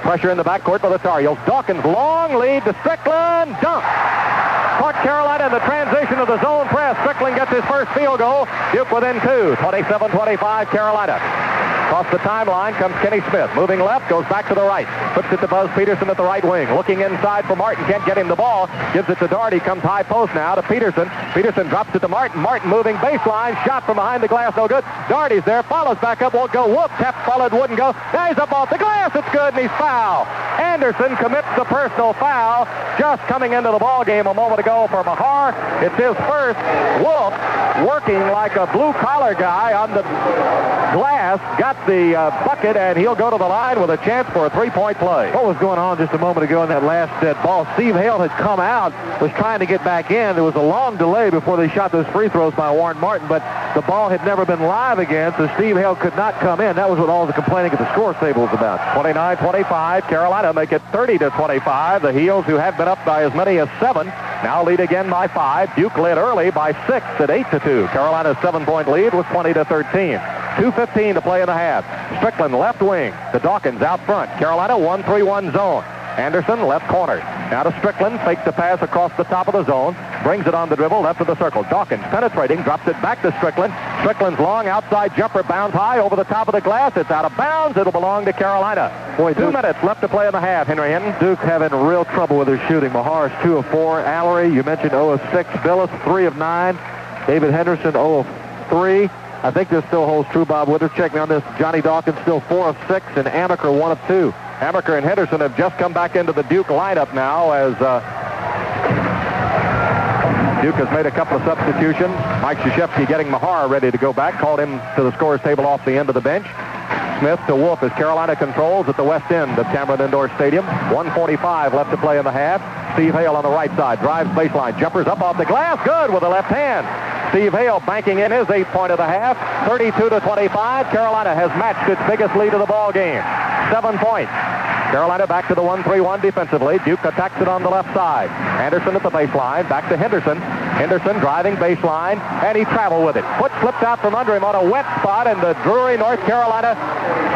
Pressure in the backcourt by the Tar Heels. Dawkins, long lead to Strickland. Dunk. Caught Carolina in the transition of the zone press. Strickland gets his first field goal. Duke within 2. 27-25, Carolina. Across the timeline comes Kenny Smith. Moving left, goes back to the right. Puts it to Buzz Peterson at the right wing. Looking inside for Martin. Can't get him the ball. Gives it to Daugherty. Comes high post now to Peterson. Peterson drops it to Martin. Martin moving baseline. Shot from behind the glass. No good. Daugherty's there. Follows back up. Won't go. Whoop. Tap followed. Wouldn't go. Now he's up off the glass. It's good, and he's fouled. Anderson commits the personal foul. Just coming into the ball game a moment ago for Mahar. It's his first. Wolf working like a blue-collar guy on the glass. Got the bucket, and he'll go to the line with a chance for a 3-point play. What was going on just a moment ago in that last dead ball? Steve Hale had come out, was trying to get back in. There was a long delay before they shot those free throws by Warren Martin, but the ball had never been live again, so Steve Hale could not come in. That was what all the complaining at the score table was about. 29-25. Carolina make it 30-25. The Heels, who have been up by as many as 7, now lead again by 5. Duke led early by 6 at 8-2. Carolina's 7-point lead was 20-13. 2:15 to play in the half. Strickland left wing to Dawkins out front. Carolina 1-3-1 zone. Anderson left corner. Now to Strickland. Fakes the pass across the top of the zone. Brings it on the dribble left of the circle. Dawkins penetrating. Drops it back to Strickland. Strickland's long outside jumper bounds high over the top of the glass. It's out of bounds. It'll belong to Carolina. Boy, 2 minutes left to play in the half. Henry Hinton. Duke having real trouble with their shooting. Mahar's 2 of 4. Allery, you mentioned 0 of 6. Billis 3 of 9. David Henderson 0 of 3. I think this still holds true, Bob Wither. Check me on this. Johnny Dawkins still 4 of 6, and Amaker 1 of 2. Amaker and Henderson have just come back into the Duke lineup now as Duke has made a couple of substitutions. Mike Krzyzewski getting Mahar ready to go back. Called him to the scorer's table off the end of the bench. Smith to Wolf as Carolina controls at the west end of Cameron Indoor Stadium. 1:45 left to play in the half. Steve Hale on the right side. Drives baseline. Jumpers up off the glass. Good with the left hand. Steve Hale banking in his 8th point of the half. 32-25. Carolina has matched its biggest lead of the ball game. 7 points. Carolina back to the 1-3-1 defensively. Duke attacks it on the left side. Anderson at the baseline. Back to Henderson. Henderson driving baseline, and he traveled with it. Foot slipped out from under him on a wet spot, and the Drury, North Carolina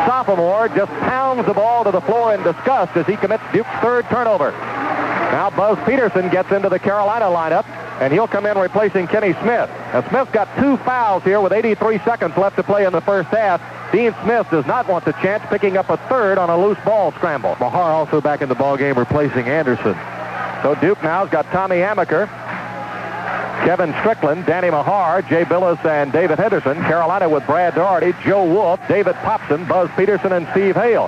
sophomore just pounds the ball to the floor in disgust as he commits Duke's third turnover. Now Buzz Peterson gets into the Carolina lineup, and he'll come in replacing Kenny Smith. Now Smith's got 2 fouls here with 83 seconds left to play in the first half. Dean Smith does not want the chance, picking up a third on a loose ball scramble. Mahar also back in the ball game replacing Anderson. So Duke now's got Tommy Amaker, Kevin Strickland, Danny Mahar, Jay Billis, and David Henderson. Carolina with Brad Daugherty, Joe Wolf, David Popson, Buzz Peterson, and Steve Hale.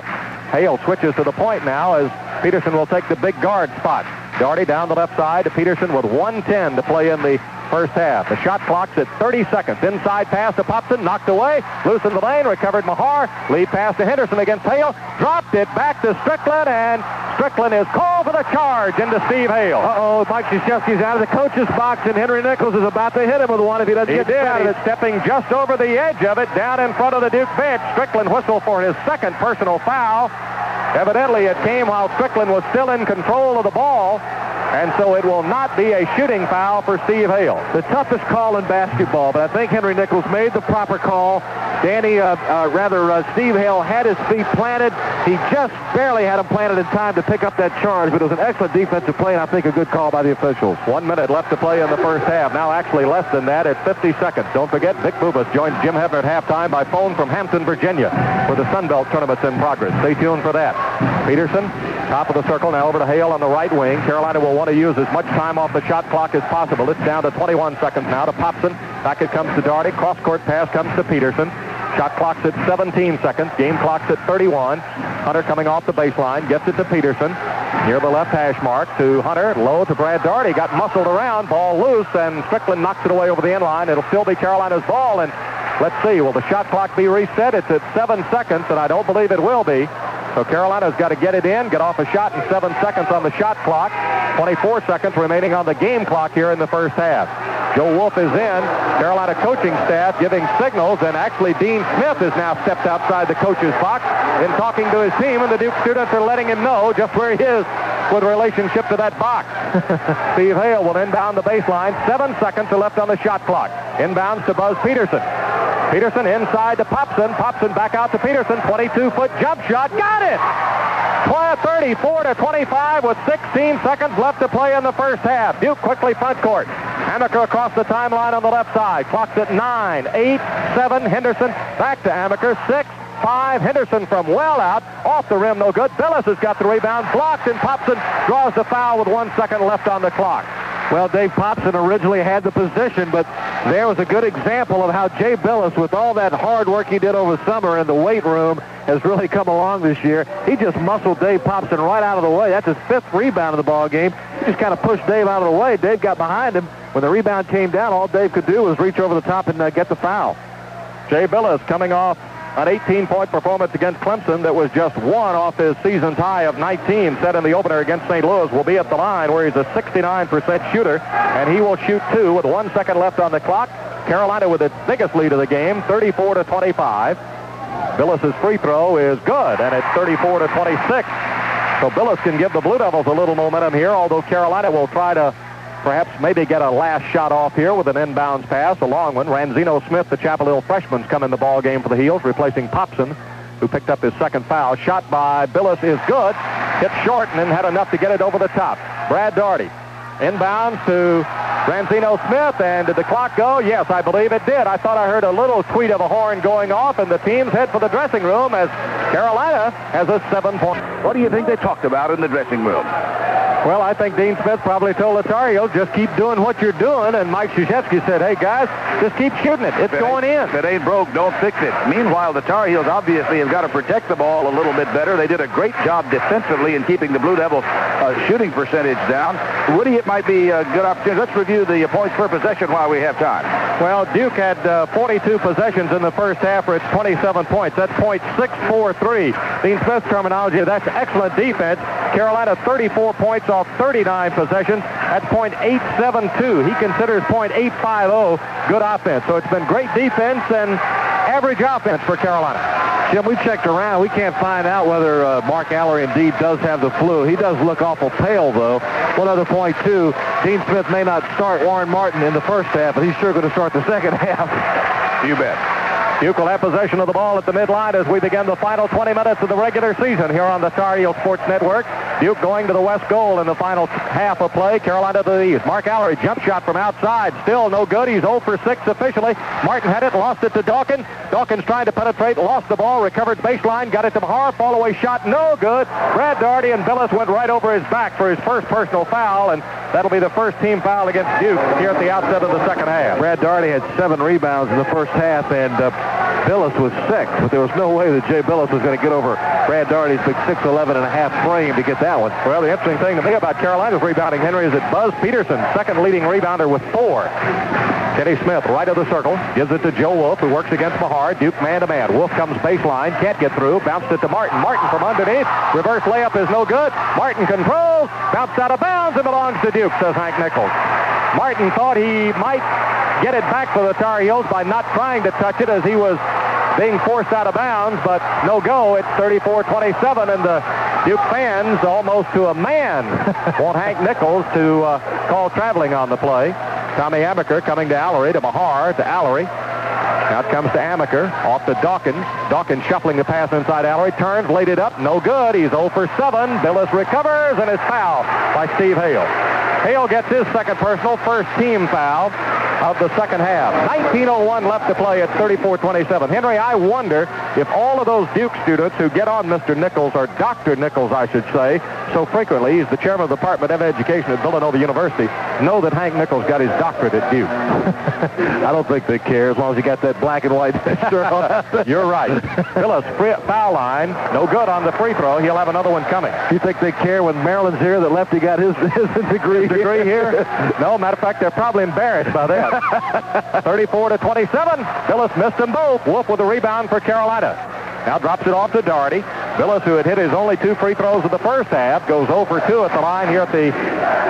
Hale switches to the point now as Peterson will take the big guard spot. Daugherty down the left side to Peterson with 1:10 to play in the first half. The shot clock's at 30 seconds. Inside pass to Popson, knocked away, loose in the lane, recovered Mahar. Lead pass to Henderson against Hale, dropped it back to Strickland, and Strickland is called for the charge into Steve Hale. Uh-oh, Mike Krzyzewski's out of the coach's box, and Henry Nichols is about to hit him with one if he doesn't get out of it. Stepping just over the edge of it, down in front of the Duke bench. Strickland whistled for his second personal foul. Evidently, it came while Strickland was still in control of the ball, and so it will not be a shooting foul for Steve Hale. The toughest call in basketball, but I think Henry Nichols made the proper call. Steve Hale had his feet planted. He just barely had them planted in time to pick up that charge, but it was an excellent defensive play, and I think a good call by the officials. 1 minute left to play in the first half. Now actually less than that at 50 seconds. Don't forget, Vic Bubas joins Jim Hebner at halftime by phone from Hampton, Virginia, where the Sun Belt tournament's in progress. Stay tuned for that. Peterson, top of the circle, now over to Hale on the right wing. Carolina will want to use as much time off the shot clock as possible. It's down to 21 seconds now to Popson. Back it comes to Daugherty. Cross-court pass comes to Peterson. Shot clock's at 17 seconds. Game clock's at 31. Hunter coming off the baseline. Gets it to Peterson. Near the left hash mark to Hunter. Low to Brad Daugherty. Got muscled around. Ball loose, and Strickland knocks it away over the end line. It'll still be Carolina's ball, and let's see. Will the shot clock be reset? It's at 7 seconds, and I don't believe it will be. So Carolina's got to get it in, get off a shot in 7 seconds on the shot clock. 24 seconds remaining on the game clock here in the first half. Joe Wolf is in. Carolina coaching staff giving signals, and actually Dean Smith has now stepped outside the coach's box in talking to his team, and the Duke students are letting him know just where he is with relationship to that box. Steve Hale will inbound the baseline. 7 seconds are left on the shot clock. Inbounds to Buzz Peterson. Peterson inside to Popson. Popson back out to Peterson. 22-foot jump shot. Got it! 34-25 with 16 seconds left to play in the first half. Duke quickly front court. Amaker across the timeline on the left side. Clock's at 9, 8, 7. Henderson back to Amaker. 6, 5. Henderson from well out. Off the rim, no good. Billis has got the rebound. Blocked, and Popson draws the foul with 1 second left on the clock. Well, Dave Popson originally had the position, but there was a good example of how Jay Billis, with all that hard work he did over summer in the weight room, has really come along this year. He just muscled Dave Popson right out of the way. That's his 5th rebound of the ball game. He just kind of pushed Dave out of the way. Dave got behind him. When the rebound came down, all Dave could do was reach over the top and get the foul. Jay Billis coming off an 18-point performance against Clemson that was just 1 off his season's high of 19 set in the opener against St. Louis, will be at the line where he's a 69% shooter, and he will shoot 2 with 1 second left on the clock. Carolina with its biggest lead of the game, 34-25. Billis's free throw is good, and it's 34-26. So Billis can give the Blue Devils a little momentum here, although Carolina will try to perhaps maybe get a last shot off here with an inbounds pass, a long one. Ranzino Smith, the Chapel Hill freshman's come in the ball game for the Heels, replacing Popson, who picked up his second foul. Shot by Billis is good. Hit short and then had enough to get it over the top. Brad Daugherty inbounds to Ranzino Smith, and did the clock go? Yes, I believe it did. I thought I heard a little tweet of a horn going off, and the teams head for the dressing room as Carolina has a 7-point. What do you think they talked about in the dressing room? Well, I think Dean Smith probably told the Tar Heels, just keep doing what you're doing, and Mike Krzyzewski said, hey, guys, just keep shooting it. It's going in. If it ain't broke, don't fix it. Meanwhile, the Tar Heels obviously have got to protect the ball a little bit better. They did a great job defensively in keeping the Blue Devils shooting percentage down. Woody, it might be a good opportunity. Let's review the points per possession while we have time. Well, Duke had 42 possessions in the first half for its 27 points. That's .643. Dean Smith's terminology, that's excellent defense. Carolina 34 points off 39 possessions. That's .872. He considers .850 good offense. So it's been great defense and average offense for Carolina. Jim, we checked around. We can't find out whether Mark Allery indeed does have the flu. He does look awful pale, though. One other point, too. Dean Smith may not start Warren Martin in the first half, but he's sure going to start the second half. You bet. Duke will have possession of the ball at the midline as we begin the final 20 minutes of the regular season here on the Tar Heel Sports Network. Duke going to the west goal in the final half of play. Carolina to the east. Mark Allery, jump shot from outside. Still no good. He's 0 for 6 officially. Martin had it, lost it to Dawkins. Dawkins trying to penetrate, lost the ball, recovered baseline, got it to Mahar. Fall away shot, no good. Brad Daugherty and Billis went right over his back for his first personal foul, and that'll be the first team foul against Duke here at the outset of the second half. Brad Daugherty had 7 rebounds in the first half, and Billis was 6, but there was no way that Jay Billis was going to get over Brad Daugherty's big 6'11" and a half frame to get that one. Well, the interesting thing to me about Carolina's rebounding, Henry, is that Buzz Peterson, second leading rebounder with 4. Kenny Smith, right of the circle, gives it to Joe Wolf, who works against Mahar. Duke man-to-man. Wolf comes baseline, can't get through, bounced it to Martin. Martin from underneath. Reverse layup is no good. Martin controls, bounced out of bounds, and belongs to Duke, says Hank Nichols. Martin thought he might get it back for the Tar Heels by not trying to touch it as he was being forced out of bounds, but no go. It's 34-27, and the Duke fans, almost to a man, want Hank Nichols to call traveling on the play. Tommy Amaker coming to Allery, to Mahar, to Allery. Now it comes to Amaker, off to Dawkins. Dawkins shuffling the pass inside Allery, turns, laid it up, no good. He's 0 for 7. Billis recovers, and is fouled by Steve Hale. Hale gets his second personal, first team foul of the second half. 19:01 left to play at 34-27. Henry, I wonder if all of those Duke students who get on Mr. Nichols, or Dr. Nichols, I should say, so frequently, he's the chairman of the Department of Education at Villanova University, know that Hank Nichols got his doctorate at Duke. I don't think they care as long as he got that black and white shirt on. You're right. Billis, foul line, no good on the free throw. He'll have another one coming. You think they care when Maryland's here that Lefty got his degree here? No, matter of fact, they're probably embarrassed by that. 34-27. Billis missed them both. Wolf with a rebound for Carolina. Now drops it off to Daugherty. Billis, who had hit his only 2 free throws of the first half, goes 0 for 2 at the line here at the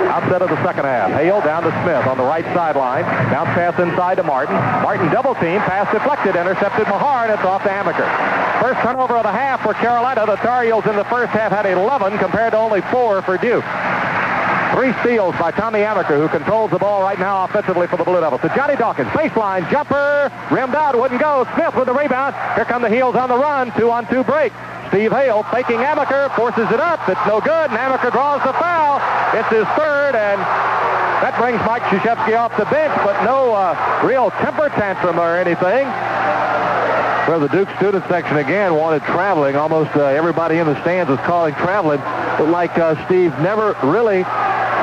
outset of the second half. Hale down to Smith on the right sideline. Bounce pass inside to Martin. Martin double team. Pass deflected. Intercepted Mahar, and it's off to Amaker. First turnover of the half for Carolina. The Tar Heels in the first half had 11 compared to only 4 for Duke. 3 steals by Tommy Amaker, who controls the ball right now offensively for the Blue Devils. To Johnny Dawkins, baseline jumper, rimmed out, wouldn't go. Smith with the rebound. Here come the Heels on the run, 2-on-2 break. Steve Hale faking Amaker, forces it up. It's no good, and Amaker draws the foul. It's his third, and that brings Mike Krzyzewski off the bench, but no real temper tantrum or anything. Well, the Duke student section again wanted traveling. Almost everybody in the stands was calling traveling. But like Steve never really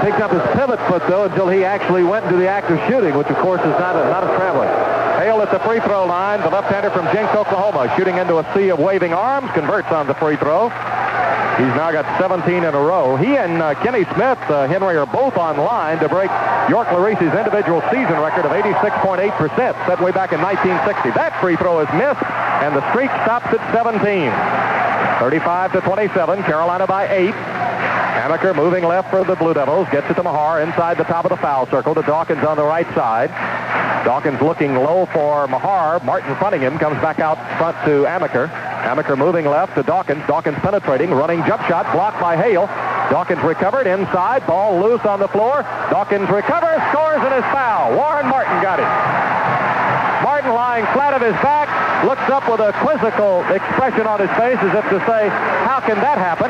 picked up his pivot foot, though, until he actually went into the act of shooting, which, of course, is not a traveling. Hale at the free throw line, the left-hander from Jenks, Oklahoma, shooting into a sea of waving arms, converts on the free throw. He's now got 17 in a row. He and Kenny Smith, Henry, are both on line to break York Larice's individual season record of 86.8%, set way back in 1960. That free throw is missed, and the streak stops at 17. 35-27, Carolina by 8. Amaker moving left for the Blue Devils, gets it to Mahar inside the top of the foul circle to Dawkins on the right side. Dawkins looking low for Mahar. Martin fronting him, comes back out front to Amaker. Amaker moving left to Dawkins. Dawkins penetrating, running jump shot, blocked by Hale. Dawkins recovered inside, ball loose on the floor. Dawkins recovers, scores, and is foul. Warren Martin got it. Martin lying flat of his back, looks up with a quizzical expression on his face as if to say, how can that happen?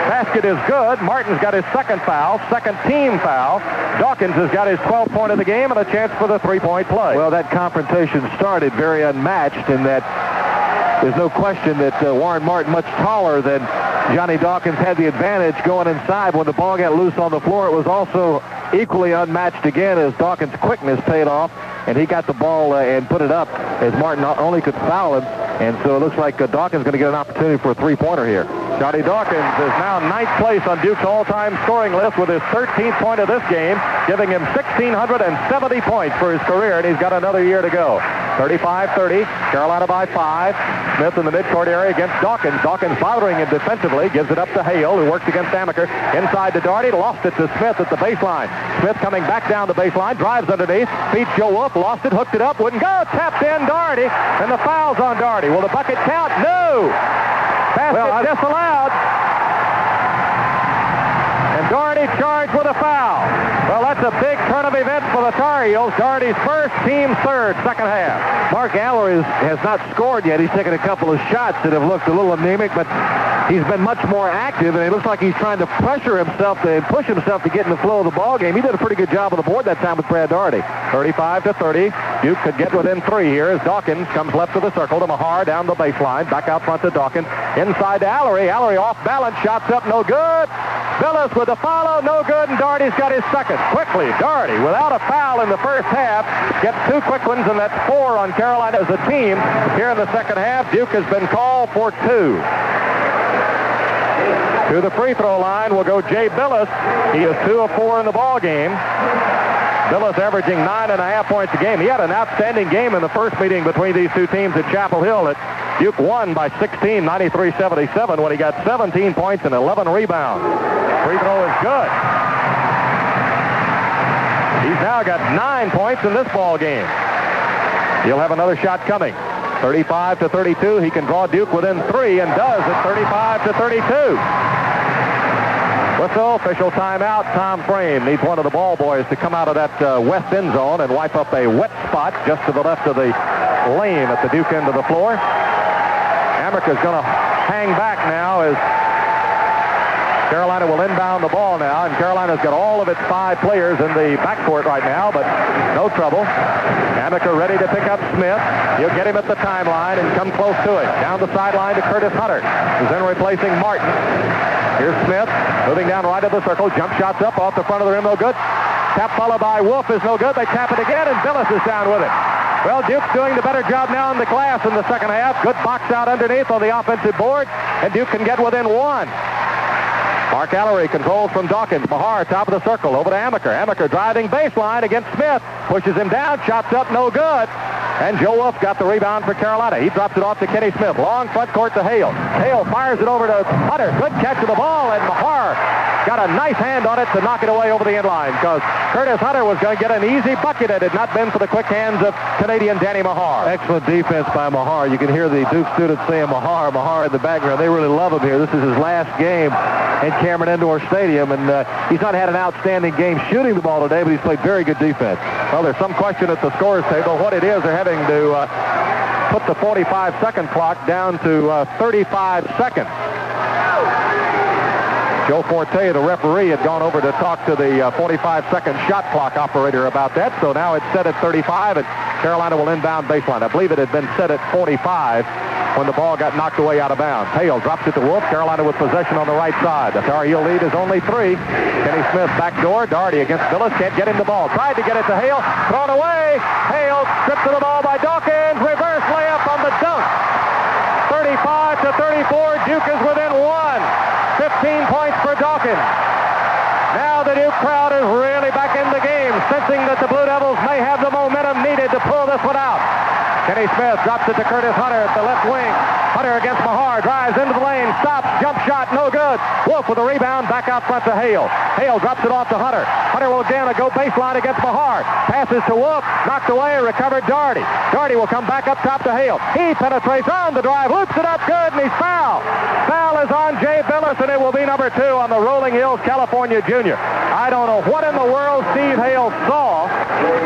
Basket is good. Martin's got his second foul, second team foul. Dawkins has got his 12th point of the game and a chance for the three-point play. Well, that confrontation started very unmatched in that there's no question that Warren Martin, much taller than Johnny Dawkins, had the advantage going inside. When the ball got loose on the floor, it was also equally unmatched again as Dawkins' quickness paid off, and he got the ball and put it up as Martin only could foul him. And so it looks like Dawkins is going to get an opportunity for a three-pointer here. Johnny Dawkins is now 9th place on Duke's all-time scoring list with his 13th point of this game, giving him 1,670 points for his career, and he's got another year to go. 35-30, Carolina by 5. Smith in the midcourt area against Dawkins. Dawkins bothering him defensively, gives it up to Hale, who works against Amaker. Inside to Doherty, lost it to Smith at the baseline. Smith coming back down the baseline, drives underneath, beats Joe Wolf, lost it, hooked it up, wouldn't go, tapped in Doherty, and the foul's on Doherty. Will the bucket count? No! Basket disallowed. And Doherty charged with a foul. Well, that's a big turn of events for the Tar Heels. Doherty's first, team's third, second half. Mark Allery has not scored yet. He's taken a couple of shots that have looked a little anemic, but he's been much more active, and it looks like he's trying to pressure himself and push himself to get in the flow of the ball game. He did a pretty good job on the board that time with Brad Doherty. 35-30. Duke could get within 3 here as Dawkins comes left of the circle to Mahar down the baseline. Back out front to Dawkins. Inside to Allery. Allery off balance. Shots up. No good. Billis with a follow. No good. And Doherty's got his second. Quickly, Doherty, without a foul in the first half, gets 2 quick ones, and that's 4 on Carolina as a team. Here in the second half, Duke has been called for 2. To the free throw line will go Jay Billis. He is 2 of 4 in the ball game. Billis averaging 9.5 points a game. He had an outstanding game in the first meeting between these two teams at Chapel Hill. Duke won by 16, 93-77, when he got 17 points and 11 rebounds. Free throw is good. He's now got 9 points in this ball game. He'll have another shot coming. 35-32. He can draw Duke within 3 and does at 35-32. Whistle, official timeout. Tom Frame needs one of the ball boys to come out of that west end zone and wipe up a wet spot just to the left of the lane at the Duke end of the floor. America's going to hang back now as Carolina will inbound the ball now, and Carolina's got all of its 5 players in the backcourt right now, but no trouble. Amaker ready to pick up Smith. He'll get him at the timeline and come close to it. Down the sideline to Curtis Hunter, who's then replacing Martin. Here's Smith, moving down right of the circle. Jump shots up off the front of the rim, no good. Tap followed by Wolf is no good. They tap it again, and Billis is down with it. Well, Duke's doing the better job now in the glass in the second half. Good box out underneath on the offensive board, and Duke can get within 1. Mark Allery controls from Dawkins. Mahar, top of the circle, over to Amaker. Amaker driving baseline against Smith. Pushes him down, shots up, no good. And Joe Wolf got the rebound for Carolina. He drops it off to Kenny Smith. Long front court to Hale. Hale fires it over to Hunter. Good catch of the ball, and Mahar got a nice hand on it to knock it away over the end line, because Curtis Hunter was going to get an easy bucket had it not been for the quick hands of Canadian Danny Mahar. Excellent defense by Mahar. You can hear the Duke students saying Mahar, Mahar in the background. They really love him here. This is his last game in Cameron Indoor Stadium, and he's not had an outstanding game shooting the ball today, but he's played very good defense. Well, there's some question at the scores table. What it is, they're having to put the 45-second clock down to 35 seconds. Joe Forte, the referee, had gone over to talk to the 45-second shot clock operator about that, so now it's set at 35, and Carolina will inbound baseline. I believe it had been set at 45 when the ball got knocked away out of bounds. Hale drops it to Wolf. Carolina with possession on the right side. The Tar Heel lead is only 3. Kenny Smith backdoor. Doherty against Billis. Can't get him the ball. Tried to get it to Hale. Thrown away. Hale stripped of the ball by Dawkins. Reverse layup on the dunk. 35-34. Duke is within 1. 15 points for Dawkins. Now the Duke crowd is really back in the game, sensing that the Blue Devils may have the momentum needed to pull this one out. Kenny Smith drops it to Curtis Hunter at the left wing. Hunter against Mahar, drives into the lane, stops, jump shot, no good. Wolf with a rebound, back out front to Hale. Hale drops it off to Hunter. Hunter will again go baseline against Mahar. Passes to Wolf, knocked away, recovered Doherty. Doherty will come back up top to Hale. He penetrates on the drive, loops it up good, and he's fouled. Foul is on Jay Billis, and it will be number 2 on the Rolling Hills California junior. I don't know what in the world Steve Hale saw.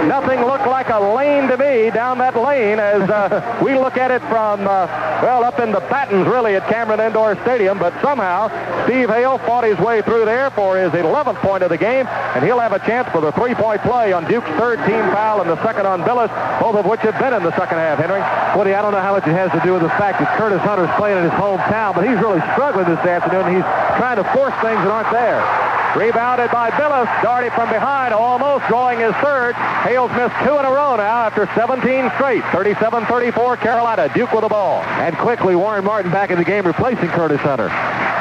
Nothing looked like a lane to me down that lane as we look at it from, well, up in the Battens, really, at Cameron Indoor Stadium. But somehow, Steve Hale fought his way through there for his 11th point of the game, and he'll have a chance for the 3-point play on Duke's 3rd team foul and the 2nd on Billis, both of which have been in the second half, Henry. Woody, I don't know how much it has to do with the fact that Curtis Hunter's playing in his hometown, but he's really struggling this afternoon. He's trying to force things that aren't there. Rebounded by Billis. Doherty from behind, almost drawing his 3rd. Hale's missed 2 in a row now after 17 straight. 37-34 Carolina. Duke with the ball. And quickly, Warren Martin back in the game replacing Curtis Hunter.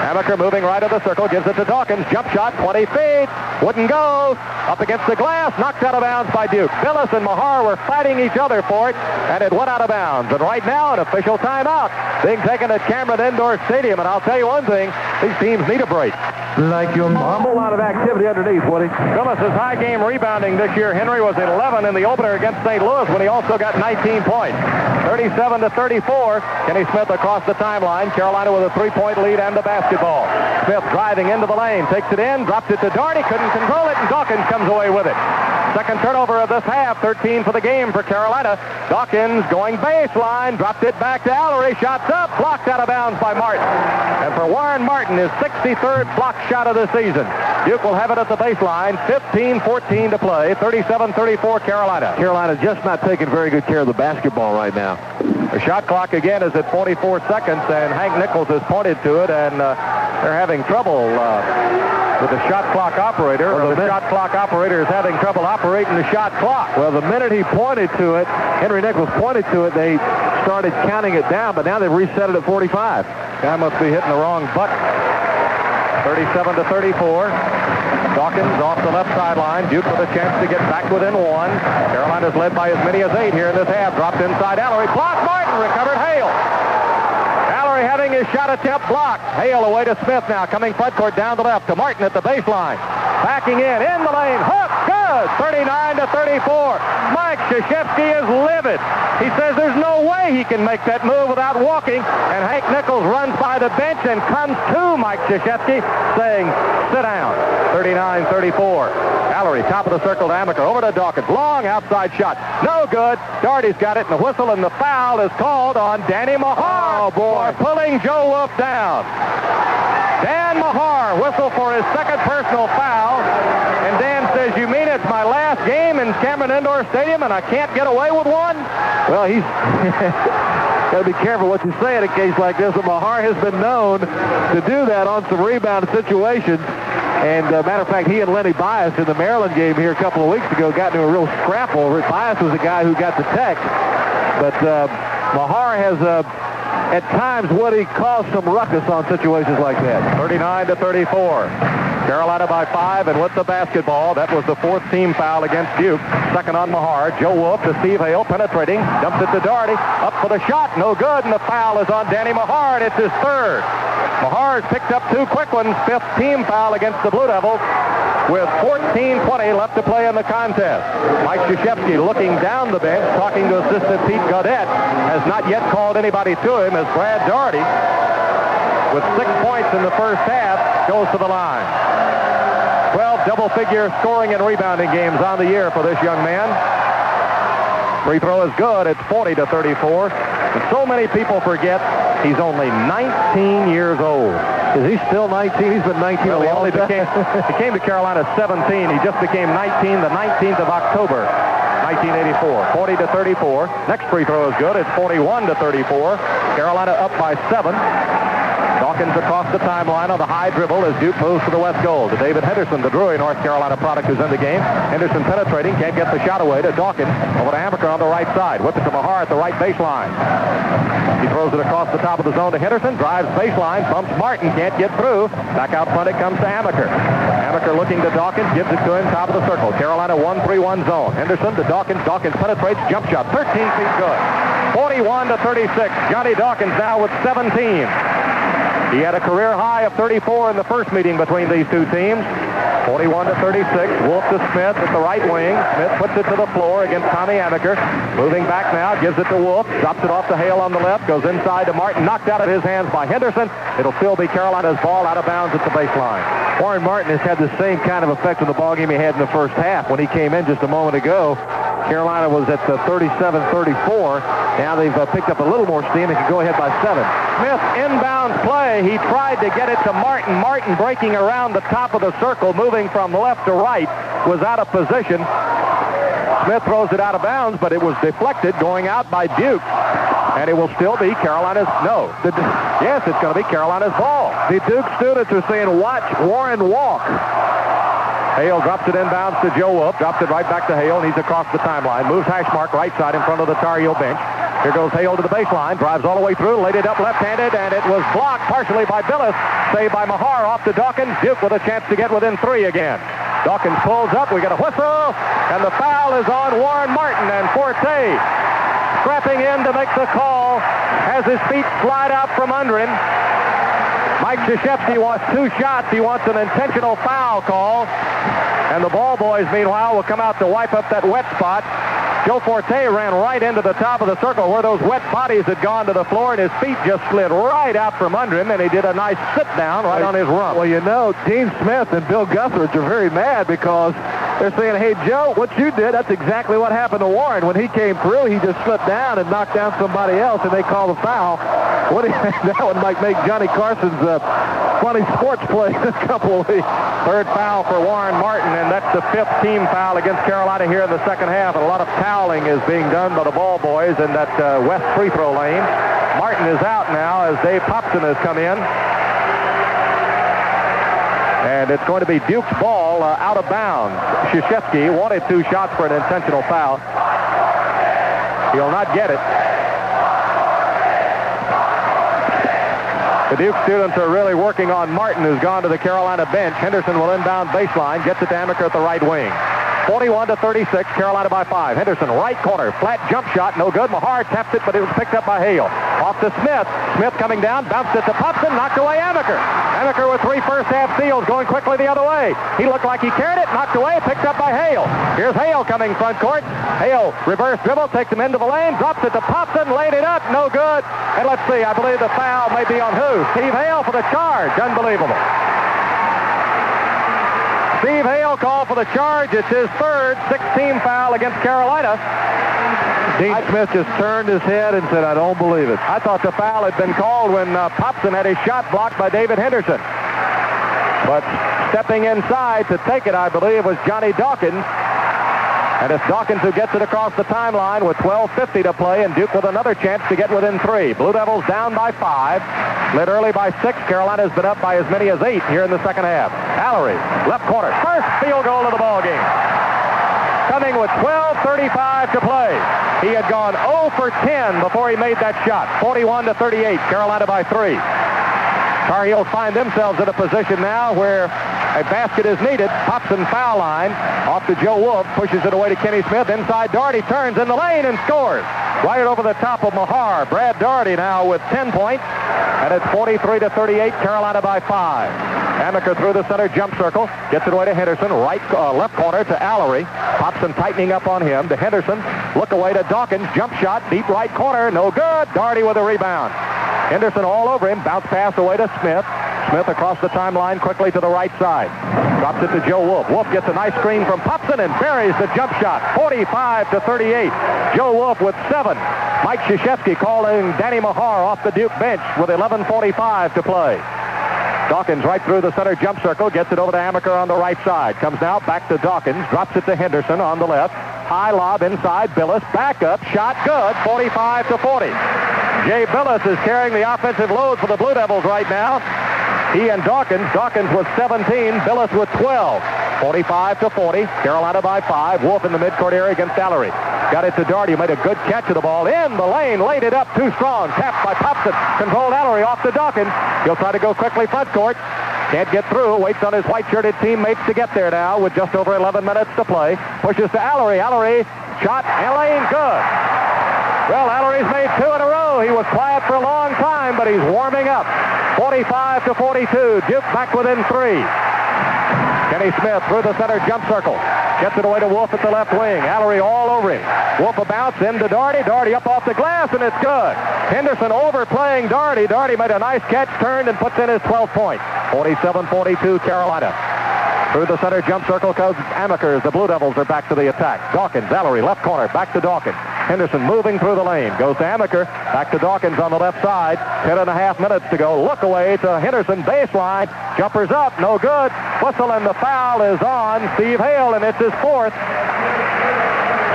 Amaker moving right of the circle, gives it to Dawkins. Jump shot, 20 feet. Wouldn't go. Up against the glass, knocked out of bounds by Duke. Billis and Mahar were fighting each other for it, and it went out of bounds. And right now, an official timeout being taken at Cameron Indoor Stadium. And I'll tell you one thing, these teams need a break. Like your mom. A lot of activity underneath, Woody. Billis' high game rebounding this year. Henry was 11 in the opener against St. Louis when he also got 19 points. 37-34. Kenny Smith across the timeline. Carolina with a 3-point lead and the basketball. Smith driving into the lane. Takes it in. Drops it to Daugherty. Couldn't control it, and Dawkins comes away with it. Second turnover of this half. 13 for the game for Carolina. Dawkins going baseline. Dropped it back to Allery. Shots up. Blocked out of bounds by Martin. And for Warren Martin, his 63rd block shot of the season. Duke will have it at the baseline. 15-14 to play. 37-34 Carolina. Carolina just not taking very good care of the basketball right now. The shot clock again is at 44 seconds, and Hank Nichols has pointed to it, and they're having trouble with the shot clock operator. Or the shot clock operator is having trouble operating the shot clock. Well, the minute he pointed to it, Henry Nichols pointed to it, they started counting it down, but now they've reset it at 45. Guy must be hitting the wrong button. 37-34. Dawkins off the left sideline. Duke with a chance to get back within one. Carolina's led by as many as 8 here in this half. Dropped inside Allery. Blocked Martin. Recovered Hale. Allery having his shot attempt blocked. Hale away to Smith now. Coming front court down the left to Martin at the baseline. Backing in the lane. Hook. Good. 39-34. Mike Krzyzewski is livid. He says there's no way he can make that move without walking. And Hank Nichols runs by the bench and comes to Mike Krzyzewski saying, sit down. 39-34. Allery, top of the circle to Amaker. Over to Dawkins. Long outside shot. No good. Daugherty's got it, and the whistle and the foul is called on Danny Mahar. Oh, boy. For pulling Joe Wolf down. Dan Mahar, whistle for his second personal foul. And Dan says, you mean it's my last game in Cameron Indoor Stadium and I can't get away with one? Well, he's got to be careful what you say in a case like this. But Mahar has been known to do that on some rebound situations. And matter of fact, he and Lenny Bias in the Maryland game here a couple of weeks ago got into a real scrapple. Bias was the guy who got the tech. But Mahar has, at times, Woody caused some ruckus on situations like that. 39-34. Carolina by 5, and with the basketball, that was the 4th team foul against Duke. Second on Mahar. Joe Wolf to Steve Hale, penetrating, dumps it to Daugherty. Up for the shot, no good, and the foul is on Danny Mahar, and it's his 3rd. Mahar has picked up 2 quick ones. 5th team foul against the Blue Devils with 14:20 left to play in the contest. Mike Krzyzewski looking down the bench, talking to assistant Pete Gaudette, has not yet called anybody to him as Brad Daugherty, with 6 points in the first half, goes to the line. 12 double-figure scoring and rebounding games on the year for this young man. Free throw is good. It's 40-34. And so many people forget he's only 19 years old. Is he still 19? He's been 19 well, a long time. He came to Carolina 17. He just became 19 the 19th of October, 1984. 40-34. Next free throw is good. It's 41-34. Carolina up by 7. Dawkins across the timeline on the high dribble as Duke moves to the west goal. To David Henderson, the Drury, North Carolina product, who's in the game. Henderson penetrating, can't get the shot away to Dawkins. Over to Amaker on the right side. Whip it to Mahar at the right baseline. He throws it across the top of the zone to Henderson. Drives baseline, bumps Martin, can't get through. Back out front it comes to Amaker. Amaker looking to Dawkins, gives it to him, top of the circle. Carolina 1-3-1 zone. Henderson to Dawkins. Dawkins penetrates, jump shot, 13 feet good. 41-36. Johnny Dawkins now with 17. He had a career high of 34 in the first meeting between these two teams. 41-36. Wolf to Smith at the right wing. Smith puts it to the floor against Tommy Amaker. Moving back now, gives it to Wolf. Drops it off to Hale on the left. Goes inside to Martin. Knocked out of his hands by Henderson. It'll still be Carolina's ball out of bounds at the baseline. Warren Martin has had the same kind of effect on the ballgame he had in the first half. When he came in just a moment ago, Carolina was at 37-34. Now they've picked up a little more steam and can go ahead by 7. Smith inbounds play. He tried to get it to Martin. Martin breaking around the top of the circle, moving from left to right, was out of position. Smith throws it out of bounds, but it was deflected going out by Duke. And it will still be Carolina's, yes, it's going to be Carolina's ball. The Duke students are saying, watch Warren walk. Hale drops it inbounds to Joe Wolf. Drops it right back to Hale, and he's across the timeline. Moves hash mark right side in front of the Tar Heel bench. Here goes Hale to the baseline, drives all the way through, laid it up left-handed, and it was blocked partially by Billis, saved by Mahar off to Dawkins. Duke with a chance to get within 3 again. Dawkins pulls up, we get a whistle, and the foul is on Warren Martin, and Forte scrapping in to make the call, has his feet slide out from under him. Mike Krzyzewski wants 2 shots. He wants an intentional foul call, and the ball boys, meanwhile, will come out to wipe up that wet spot. Joe Forte ran right into the top of the circle where those wet bodies had gone to the floor, and his feet just slid right out from under him, and he did a nice sit-down right on his rump. Well, you know, Dean Smith and Bill Guthridge are very mad because they're saying, hey, Joe, what you did, that's exactly what happened to Warren. When he came through, he just slipped down and knocked down somebody else, and they call the foul. That one might make Johnny Carson's funny sports play this couple of weeks. Third foul for Warren Martin, and that's the 5th team foul against Carolina here in the second half. And a lot of toweling is being done by the ball boys in that west free throw lane. Martin is out now as Dave Popson has come in. And it's going to be Duke's ball out of bounds. Krzyzewski wanted 2 shots for an intentional foul. He'll not get it. The Duke students are really working on Martin, who's gone to the Carolina bench. Henderson will inbound baseline, gets it to Amaker at the right wing. 41-36, Carolina by 5. Henderson, right corner, flat jump shot, no good. Mahar tapped it, but it was picked up by Hale. Off to Smith. Smith coming down, bounced it to Popson, knocked away Amaker. Amaker with 3 first-half steals, going quickly the other way. He looked like he carried it, knocked away, picked up by Hale. Here's Hale coming front court. Hale, reverse dribble, takes him into the lane, drops it to Popson, laid it up, no good. And let's see, I believe the foul may be on who? Steve Hale for the charge. Unbelievable. Steve Hale called for the charge. It's his 3rd 6-team foul against Carolina. Dean Smith just turned his head and said, I don't believe it. I thought the foul had been called when Popson had his shot blocked by David Henderson. But stepping inside to take it, I believe, was Johnny Dawkins. And it's Dawkins who gets it across the timeline with 12:50 to play, and Duke with another chance to get within 3. Blue Devils down by 5. Led early by 6. Carolina's been up by as many as 8 here in the second half. Allery, left corner. First field goal of the ball game. Coming with 12:35 to play. He had gone 0 for 10 before he made that shot. 41-38, Carolina by 3. Tar Heels find themselves in a position now where a basket is needed. Popson foul line. Off to Joe Wolf. Pushes it away to Kenny Smith. Inside Doherty turns in the lane and scores. Right over the top of Mahar. Brad Doherty now with 10 points. And it's 43-38, Carolina by 5. Amaker through the center jump circle. Gets it away to Henderson. Left corner to Allery. Popson tightening up on him. To Henderson. Look away to Dawkins. Jump shot. Deep right corner. No good. Doherty with a rebound. Henderson all over him. Bounce pass away to Smith. Smith across the timeline quickly to the right side. Drops it to Joe Wolf. Wolf gets a nice screen from Popson and buries the jump shot. 45-38. Joe Wolf with 7. Mike Krzyzewski calling Danny Mahar off the Duke bench with 11:45 to play. Dawkins right through the center jump circle. Gets it over to Amaker on the right side. Comes now back to Dawkins. Drops it to Henderson on the left. High lob inside. Billis. Back up. Shot good. 45-40. Jay Billis is carrying the offensive load for the Blue Devils right now. He and Dawkins. Dawkins with 17. Billis with 12. 45-40. Carolina by 5. Wolf in the midcourt area against Allery. Got it to Doherty. Made a good catch of the ball. In the lane. Laid it up. Too strong. Tapped by Popson. Controlled Allery off to Dawkins. He'll try to go quickly front court. Can't get through. Waits on his white-shirted teammates to get there now with just over 11 minutes to play. Pushes to Allery. Allery. Shot. And lane. Good. Well, Allery's made 2 in a row. He was quiet for a long time, but he's warming up. 45-42. Duke back within 3. Kenny Smith through the center jump circle. Gets it away to Wolf at the left wing. Allery all over him. Wolf a bounce into Doherty. Doherty up off the glass, and it's good. Henderson overplaying Doherty. Doherty made a nice catch, turned, and puts in his 12th point. 47-42 Carolina. Through the center jump circle goes Amaker. The Blue Devils are back to the attack. Dawkins, Allery, left corner, back to Dawkins. Henderson moving through the lane. Goes to Amaker. Back to Dawkins on the left side. 10.5 minutes to go. Look away to Henderson. Baseline. Jumpers up. No good. Whistle, and the foul is on Steve Hale, and it's his 4th.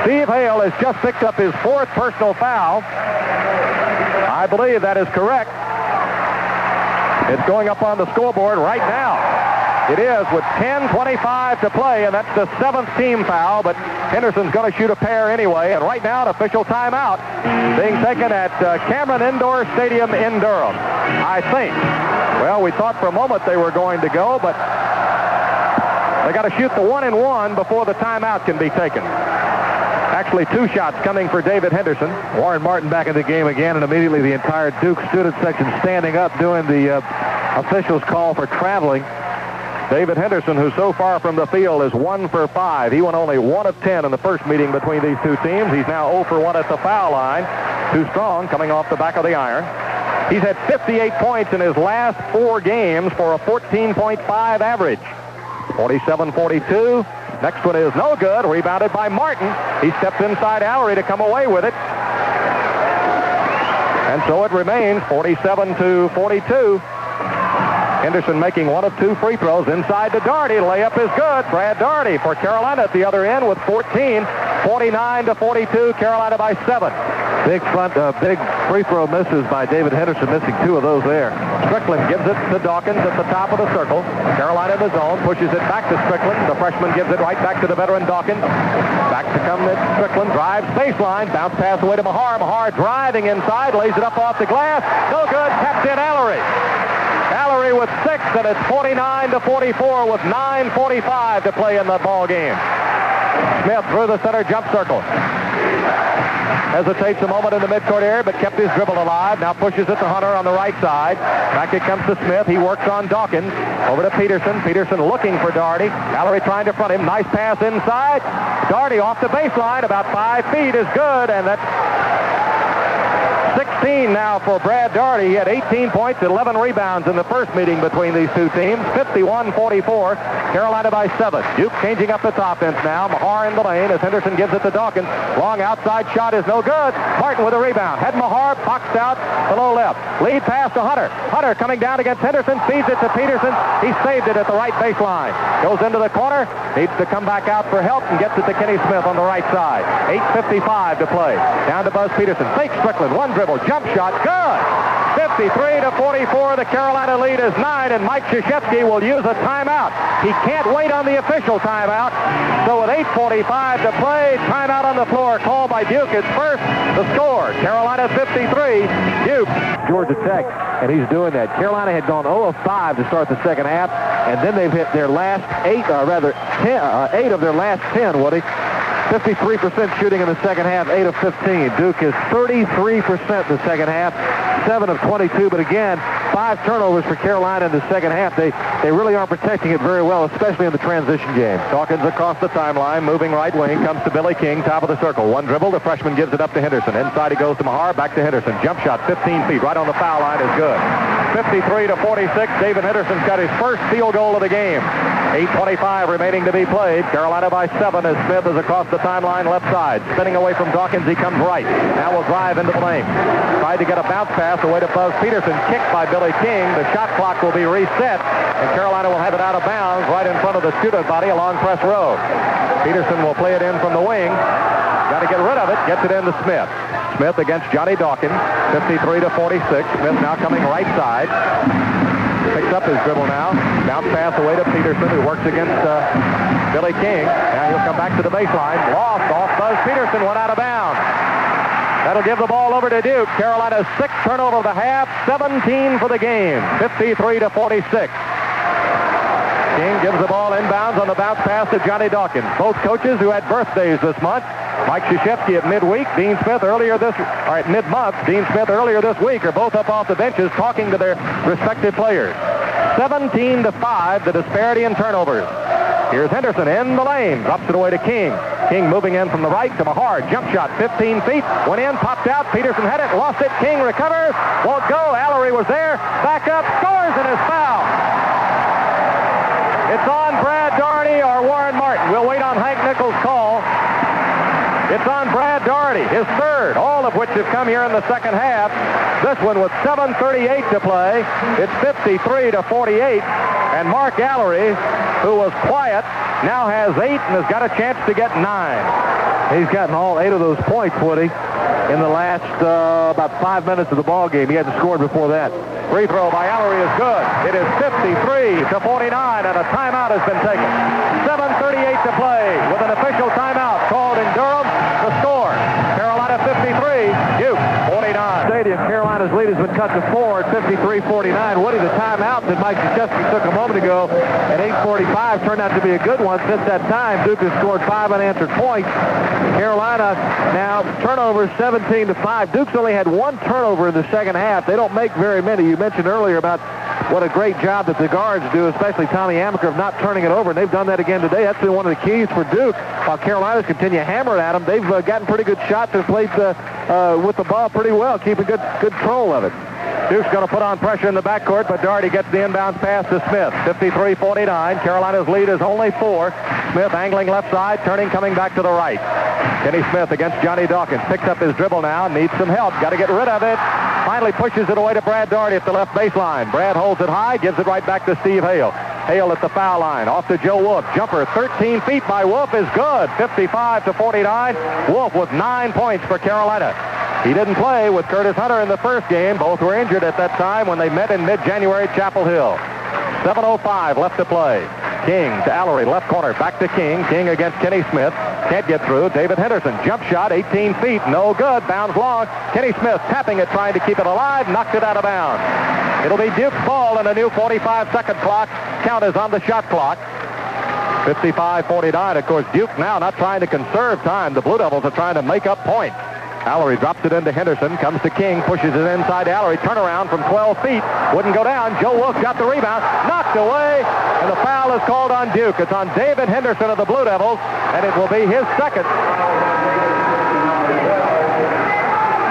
Steve Hale has just picked up his 4th personal foul. I believe that is correct. It's going up on the scoreboard right now. It is with 10:25 to play, and that's the 7th team foul, but Henderson's going to shoot a pair anyway, and right now an official timeout being taken at Cameron Indoor Stadium in Durham, I think. Well, we thought for a moment they were going to go, but they got to shoot the 1-and-1 before the timeout can be taken. Actually, 2 shots coming for David Henderson. Warren Martin back in the game again, and immediately the entire Duke student section standing up doing the officials' call for traveling. David Henderson, who so far from the field is 1 for 5. He went only 1 of 10 in the first meeting between these two teams. He's now 0 for 1 at the foul line. Too strong coming off the back of the iron. He's had 58 points in his last 4 games for a 14.5 average. 47-42. Next one is no good. Rebounded by Martin. He stepped inside Allery to come away with it. And so it remains 47-42. Henderson making 1 of 2 free throws inside to Doherty. Layup is good. Brad Doherty for Carolina at the other end with 14. 49-42. Carolina by 7. Big free throw misses by David Henderson, missing 2 of those there. Strickland gives it to Dawkins at the top of the circle. Carolina in the zone, pushes it back to Strickland. The freshman gives it right back to the veteran Dawkins. Back to come at Strickland, drives baseline, bounce pass away to Mahar. Mahar driving inside, lays it up off the glass. No good, tapped in Allery. Allery with 6, and it's 49-44 with 9:45 to play in the ball game. Smith through the center jump circle. Hesitates a moment in the midcourt area, but kept his dribble alive. Now pushes it to Hunter on the right side. Back it comes to Smith. He works on Dawkins. Over to Peterson. Peterson looking for Doherty. Allery trying to front him. Nice pass inside. Doherty off the baseline. About 5 feet is good, and that's 16 now for Brad Doherty. He had 18 points, 11 rebounds in the first meeting between these two teams. 51-44, Carolina by 7. Duke changing up its offense now. Mahar in the lane as Henderson gives it to Dawkins. Long outside shot is no good. Martin with a rebound. Had Mahar boxed out below left. Lead pass to Hunter. Hunter coming down against Henderson. Feeds it to Peterson. He saved it at the right baseline. Goes into the corner. Needs to come back out for help and gets it to Kenny Smith on the right side. 8:55 to play. Down to Buzz Peterson. Fake Strickland. 1 dribble. Jump shot. Good. 53-44. The Carolina lead is 9, and Mike Krzyzewski will use a timeout. He can't wait on the official timeout. So with 8:45 to play, timeout on the floor called by Duke. It's first. The score, Carolina 53, Duke. Georgia Tech, and he's doing that. Carolina had gone 0 of 5 to start the second half, and then they've hit their last 8 of their last 10, Woody. 53% shooting in the second half, 8 of 15. Duke is 33% in the second half, 7 of 22. But again, 5 turnovers for Carolina in the second half. They really aren't protecting it very well, especially in the transition game. Dawkins across the timeline, moving right wing, comes to Billy King, top of the circle. 1 dribble, the freshman gives it up to Henderson. Inside he goes to Mahar, back to Henderson. Jump shot, 15 feet, right on the foul line is good. 53-46, David Henderson's got his first field goal of the game. 8:25 remaining to be played. Carolina by 7 as Smith is across the timeline left side. Spinning away from Dawkins, he comes right. Now will drive into the lane. Tried to get a bounce pass away to Buzz Peterson. Kicked by Billy King. The shot clock will be reset, and Carolina will have it out of bounds right in front of the student body along Press Road. Peterson will play it in from the wing. Got to get rid of it. Gets it into Smith. Smith against Johnny Dawkins. 53-46. Smith now coming right side. Picks up his dribble now. Bounce pass away to Peterson, who works against Billy King. Now he'll come back to the baseline. Lost off Buzz Peterson, went out of bounds. That'll give the ball over to Duke. Carolina's 6th turnover of the half, 17 for the game. 53-46. King gives the ball inbounds on the bounce pass to Johnny Dawkins. Both coaches who had birthdays this month. Mike Krzyzewski at midweek, Dean Smith at mid-month, Dean Smith earlier this week, are both up off the benches talking to their respective players. 17-5, the disparity in turnovers. Here's Henderson in the lane, drops it away to King. King moving in from the right to Mahar. Jump shot, 15 feet, went in, popped out. Peterson had it, lost it. King recovers, won't go. Allery was there, back up, scores, and is fouled. It's on Brad Doherty or Warren Martin. We'll wait on Hank Nichols' call. It's on Brad Doherty, his 3rd, all of which have come here in the second half. This one with 7:38 to play. It's 53-48. And Mark Allery, who was quiet, now has 8 and has got a chance to get 9. He's gotten all 8 of those points, Woody, in the last about 5 minutes of the ball game. He hadn't scored before that. Free throw by Allery is good. It is 53-49, and a timeout has been taken. 7:38 to play with an official timeout called in Durham. The score, Carolina 53, Duke 49. Stadium, Carolina's lead has been cut to 4 at 53-49. Woody, the timeout that Mike Krzyzewski took a moment ago at 8:45 turned out to be a good one. Since that time, Duke has scored 5 unanswered points. Carolina now turnovers 17-5. Duke's only had 1 turnover in the second half. They don't make very many. You mentioned earlier about what a great job that the guards do, especially Tommy Amaker, of not turning it over, and they've done that again today. That's been one of the keys for Duke. While Carolina's continue hammering at them, they've gotten pretty good shots and played with the ball pretty well, keeping good control of it. Duke's going to put on pressure in the backcourt, but Doherty gets the inbound pass to Smith. 53-49. Carolina's lead is only 4. Smith angling left side, turning, coming back to the right. Kenny Smith against Johnny Dawkins. Picks up his dribble now, needs some help. Got to get rid of it. Finally pushes it away to Brad Doherty at the left baseline. Brad holds it high, gives it right back to Steve Hale. Hale at the foul line. Off to Joe Wolf. Jumper 13 feet by Wolf is good. 55-49. Wolf with 9 points for Carolina. He didn't play with Curtis Hunter in the first game. Both were injured at that time when they met in mid-January at Chapel Hill. 7:05 left to play. King to Allery, left corner, back to King. King against Kenny Smith. Can't get through. David Henderson, jump shot, 18 feet, no good, bounds long. Kenny Smith tapping it, trying to keep it alive, knocked it out of bounds. It'll be Duke's ball, and a new 45-second clock. Count is on the shot clock. 55-49. Of course, Duke now not trying to conserve time. The Blue Devils are trying to make up points. Allery drops it into Henderson, comes to King, pushes it inside Allery, turnaround from 12 feet, wouldn't go down. Joe Wolf got the rebound, knocked away, and the foul is called on Duke. It's on David Henderson of the Blue Devils, and it will be his second.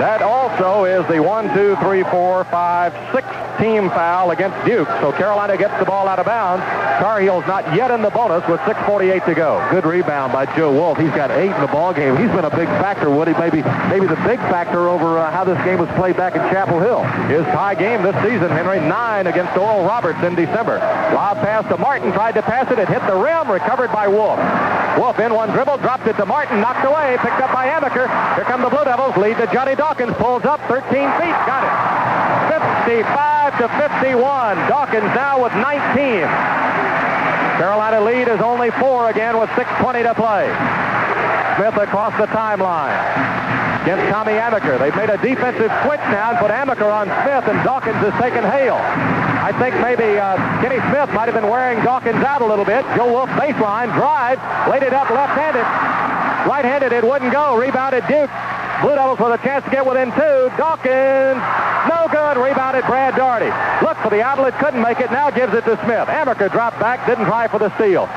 That also is the 1, 2, 3, 4, 5, 6 team foul against Duke. So Carolina gets the ball out of bounds. Tar Heels not yet in the bonus with 6:48 to go. Good rebound by Joe Wolf. He's got 8 in the ball game. He's been a big factor, Woody. Maybe the big factor over how this game was played back in Chapel Hill. His tie game this season, Henry, 9 against Oral Roberts in December. Lob pass to Martin, tried to pass it. It hit the rim, recovered by Wolf. Wolf in one dribble, dropped it to Martin, knocked away, picked up by Amaker. Here come the Blue Devils, lead to Johnny Dawkins, pulls up, 13 feet, got it. 55-51. Dawkins now with 19. Carolina lead is only 4 again with 6:20 to play. Smith across the timeline against Tommy Amaker. They've made a defensive switch now and put Amaker on Smith, and Dawkins has taken Hale. I think maybe Kenny Smith might have been wearing Dawkins out a little bit. Joe Wolf baseline, drive, laid it up left-handed. Right-handed, it wouldn't go. Rebounded Duke. Blue Devils with a chance to get within 2. Dawkins, no good. Rebounded Brad Doherty. Look for the outlet, couldn't make it. Now gives it to Smith. Amaker dropped back, didn't try for the steal.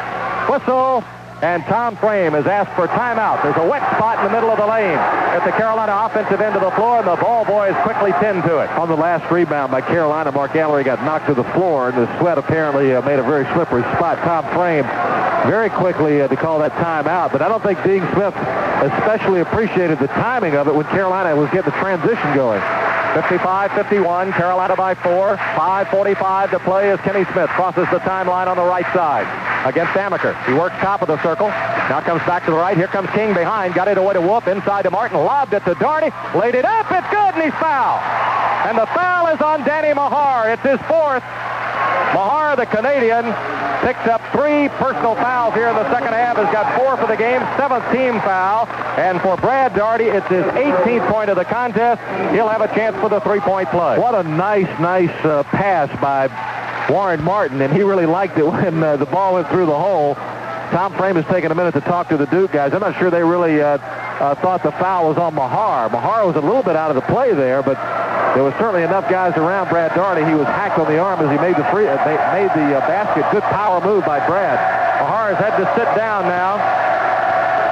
Whistle, and Tom Frame has asked for timeout. There's a wet spot in the middle of the lane at the Carolina offensive end of the floor, and the ball boys quickly tend to it. On the last rebound by Carolina, Mark Allery got knocked to the floor, and the sweat apparently made a very slippery spot. Tom Frame very quickly to call that timeout, but I don't think Dean Smith especially appreciated the timing of it when Carolina was getting the transition going. 55-51, Carolina by 4. 5:45 to play as Kenny Smith crosses the timeline on the right side against Amaker. He works top of the circle. Now comes back to the right. Here comes King behind. Got it away to Wolf. Inside to Martin. Lobbed it to Doherty. Laid it up. It's good, and he's fouled. And the foul is on Danny Mahar. It's his 4th. Mahar, the Canadian, picks up 3 personal fouls here in the second half. Has got 4 for the game, 7th team foul. And for Brad Doherty, it's his 18th point of the contest. He'll have a chance for the 3-point play. What a nice pass by Warren Martin, and he really liked it when the ball went through the hole. Tom Frame has taken a minute to talk to the Duke guys. I'm not sure they really thought the foul was on Mahar. Mahar was a little bit out of the play there, but there was certainly enough guys around Brad Doherty. He was hacked on the arm as he made the basket. Good power move by Brad. Mahar has had to sit down now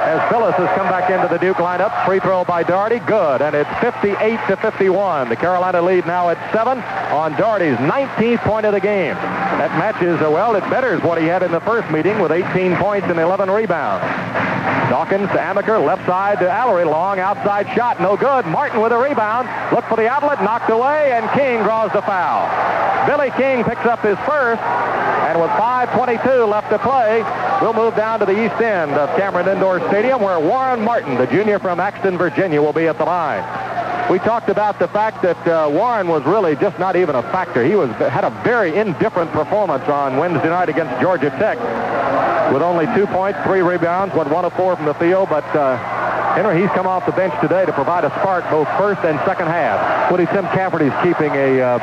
as Phillips has come back into the Duke lineup. Free throw by Doherty, good, and it's 58-51. The Carolina lead now at 7 on Doherty's 19th point of the game. That matches, well, it betters what he had in the first meeting with 18 points and 11 rebounds. Dawkins to Amaker, left side to Allery, long outside shot, no good. Martin with a rebound, look for the outlet, knocked away, and King draws the foul. Billy King picks up his first, and with 5:22 left to play, we'll move down to the east end of Cameron Indoor Stadium, where Warren Martin, the junior from Axton, Virginia, will be at the line. We talked about the fact that Warren was really just not even a factor. He had a very indifferent performance on Wednesday night against Georgia Tech with only 2 points, 3 rebounds, went 1 of 4 from the field, but Henry, he's come off the bench today to provide a spark both first and second half. Woody, Tim Cafferty's keeping a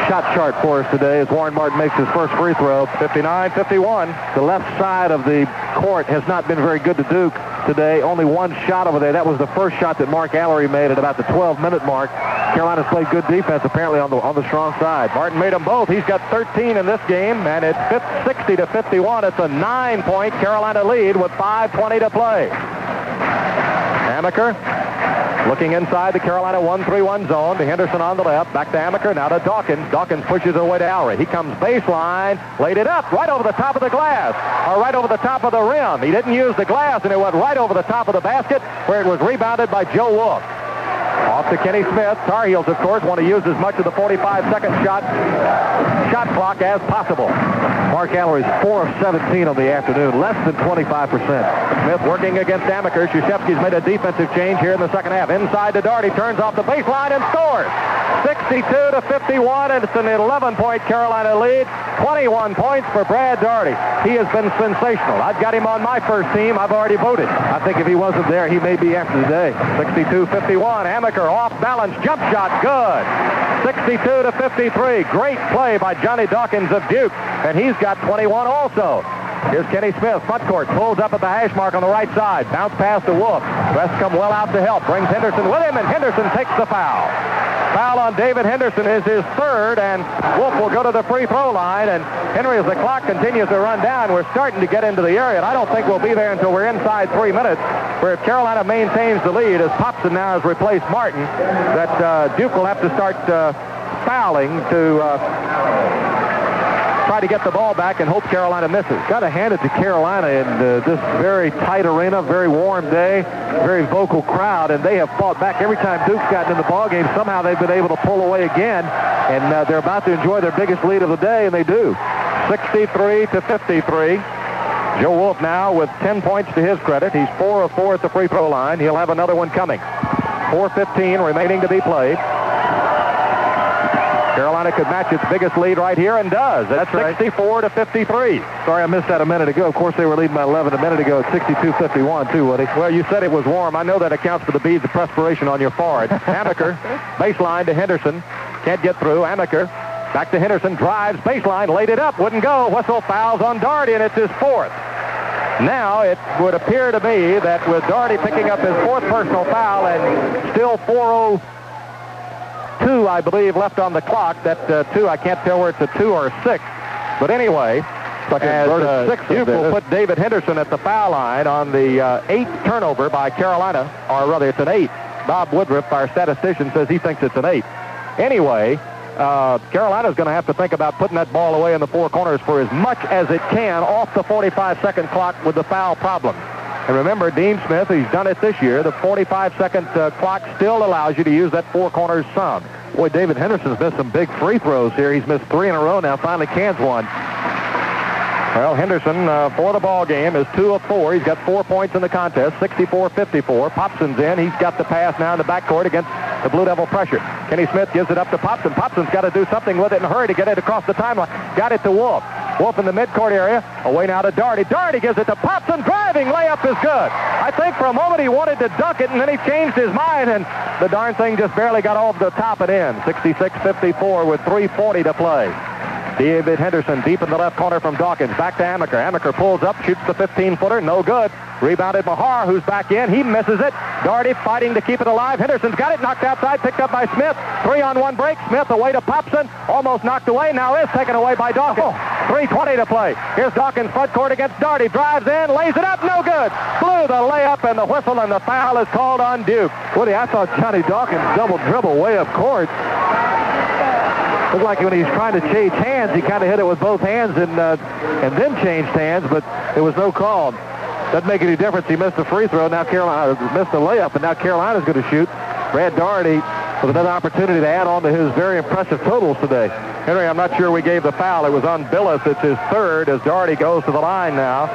shot chart for us today as Warren Martin makes his first free throw. 59-51. The left side of the court has not been very good to Duke today. Only 1 shot over there. That was the first shot that Mark Allery made at about the 12-minute mark. Carolina's played good defense apparently on the strong side. Martin made them both. He's got 13 in this game, and it's 60-51. It's a 9-point Carolina lead with 5:20 to play. Amaker looking inside the Carolina 1-3-1 zone to Henderson on the left. Back to Amaker, now to Dawkins. Dawkins pushes away to Allery. He comes baseline, laid it up right over the top of the glass, or right over the top of the rim. He didn't use the glass, and it went right over the top of the basket, where it was rebounded by Joe Wolf. Off to Kenny Smith. Tar Heels, of course, want to use as much of the 45-second shot clock as possible. Mark Allery's 4 of 17 on the afternoon, less than 25%. Smith working against Amaker. Krzyzewski's made a defensive change here in the second half. Inside to Daugherty, turns off the baseline and scores. 62-51, and it's an 11-point Carolina lead. 21 points for Brad Daugherty. He has been sensational. I've got him on my first team. I've already voted. I think if he wasn't there, he may be after today. 62-51. Amaker off balance, jump shot, good. 62-53. Great play by Johnny Dawkins of Duke, and he's got 21 also. Here's Kenny Smith, front court, pulls up at the hash mark on the right side. Bounce pass to Wolf. West come well out to help. Brings Henderson with him, and Henderson takes the foul. Foul on David Henderson is his third, and Wolf will go to the free throw line. And Henry, as the clock continues to run down, we're starting to get into the area, and I don't think we'll be there until we're inside 3 minutes, where if Carolina maintains the lead, as Popson now has replaced Martin, that Duke will have to start fouling to try to get the ball back and hope Carolina misses. Got to hand it to Carolina in this very tight arena, very warm day, very vocal crowd, and they have fought back. Every time Duke's gotten in the ballgame, somehow they've been able to pull away again, and they're about to enjoy their biggest lead of the day, and they do. 63-53. Joe Wolf now with 10 points to his credit. He's 4 of 4 at the free throw line. He'll have another one coming. 4:15 remaining to be played. Carolina could match its biggest lead right here, and does. That's 64-53. Sorry I missed that a minute ago. Of course, they were leading by 11 a minute ago at 62-51, too, Woody. Well, you said it was warm. I know that accounts for the beads of perspiration on your forehead. Amaker, baseline to Henderson. Can't get through. Amaker, back to Henderson, drives, baseline, laid it up, wouldn't go. Whistle, fouls on Daugherty, and it's his 4th. Now, it would appear to me that with Daugherty picking up his 4th personal foul and still 4:02, I believe, left on the clock. That 2, I can't tell where it's a 2 or a 6. But anyway, as Duke will put David Henderson at the foul line on the 8th turnover by Carolina, or rather, it's an 8. Bob Woodruff, our statistician, says he thinks it's an 8. Anyway, Carolina's going to have to think about putting that ball away in the 4 corners for as much as it can off the 45-second clock with the foul problem. And remember, Dean Smith, he's done it this year. The 45-second clock still allows you to use that 4 corners some. Boy, David Henderson's missed some big free throws here. He's missed 3 in a row now. Finally cans one. Well, Henderson, for the ball game, is 2 of 4. He's got 4 points in the contest, 64-54. Popson's in. He's got the pass now in the backcourt against the Blue Devil pressure. Kenny Smith gives it up to Popson. Popson's got to do something with it in a hurry to get it across the timeline. Got it to Wolf. Wolf in the midcourt area. Away now to Daugherty. Daugherty gives it to Popson. Driving. Layup is good. I think for a moment he wanted to dunk it, and then he changed his mind, and the darn thing just barely got over the top and in. 66-54 with 3:40 to play. David Henderson deep in the left corner from Dawkins. Back to Amaker. Amaker pulls up, shoots the 15-footer. No good. Rebounded Mahar, who's back in. He misses it. Daugherty fighting to keep it alive. Henderson's got it. Knocked outside. Picked up by Smith. 3-on-1 break. Smith away to Popson. Almost knocked away. Now is taken away by Dawkins. 3:20 to play. Here's Dawkins front court against Daugherty. Drives in. Lays it up. No good. Blew the layup and the whistle, and the foul is called on Duke. Woody, I thought Johnny Dawkins double dribble way up court. Looked like when he was trying to change hands, he kind of hit it with both hands and then changed hands, but there was no call. Doesn't make any difference. He missed the free throw. Now Carolina missed the layup, and now Carolina's going to shoot. Brad Daugherty with another opportunity to add on to his very impressive totals today. Henry, I'm not sure we gave the foul. It was on Billis. It's his third as Doherty goes to the line now.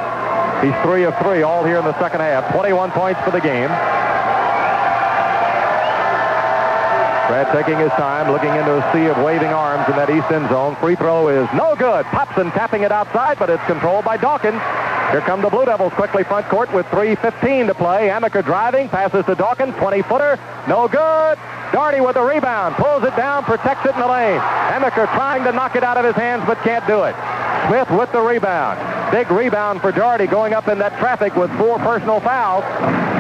He's 3 of 3 all here in the second half. 21 points for the game. Brad taking his time, looking into a sea of waving arms in that east end zone. Free throw is no good. Popson tapping it outside, but it's controlled by Dawkins. Here come the Blue Devils quickly front court with 3:15 to play. Amaker driving, passes to Dawkins, 20-footer, no good. Doherty with the rebound, pulls it down, protects it in the lane. Amaker trying to knock it out of his hands, but can't do it. Smith with the rebound. Big rebound for Doherty going up in that traffic with 4 personal fouls.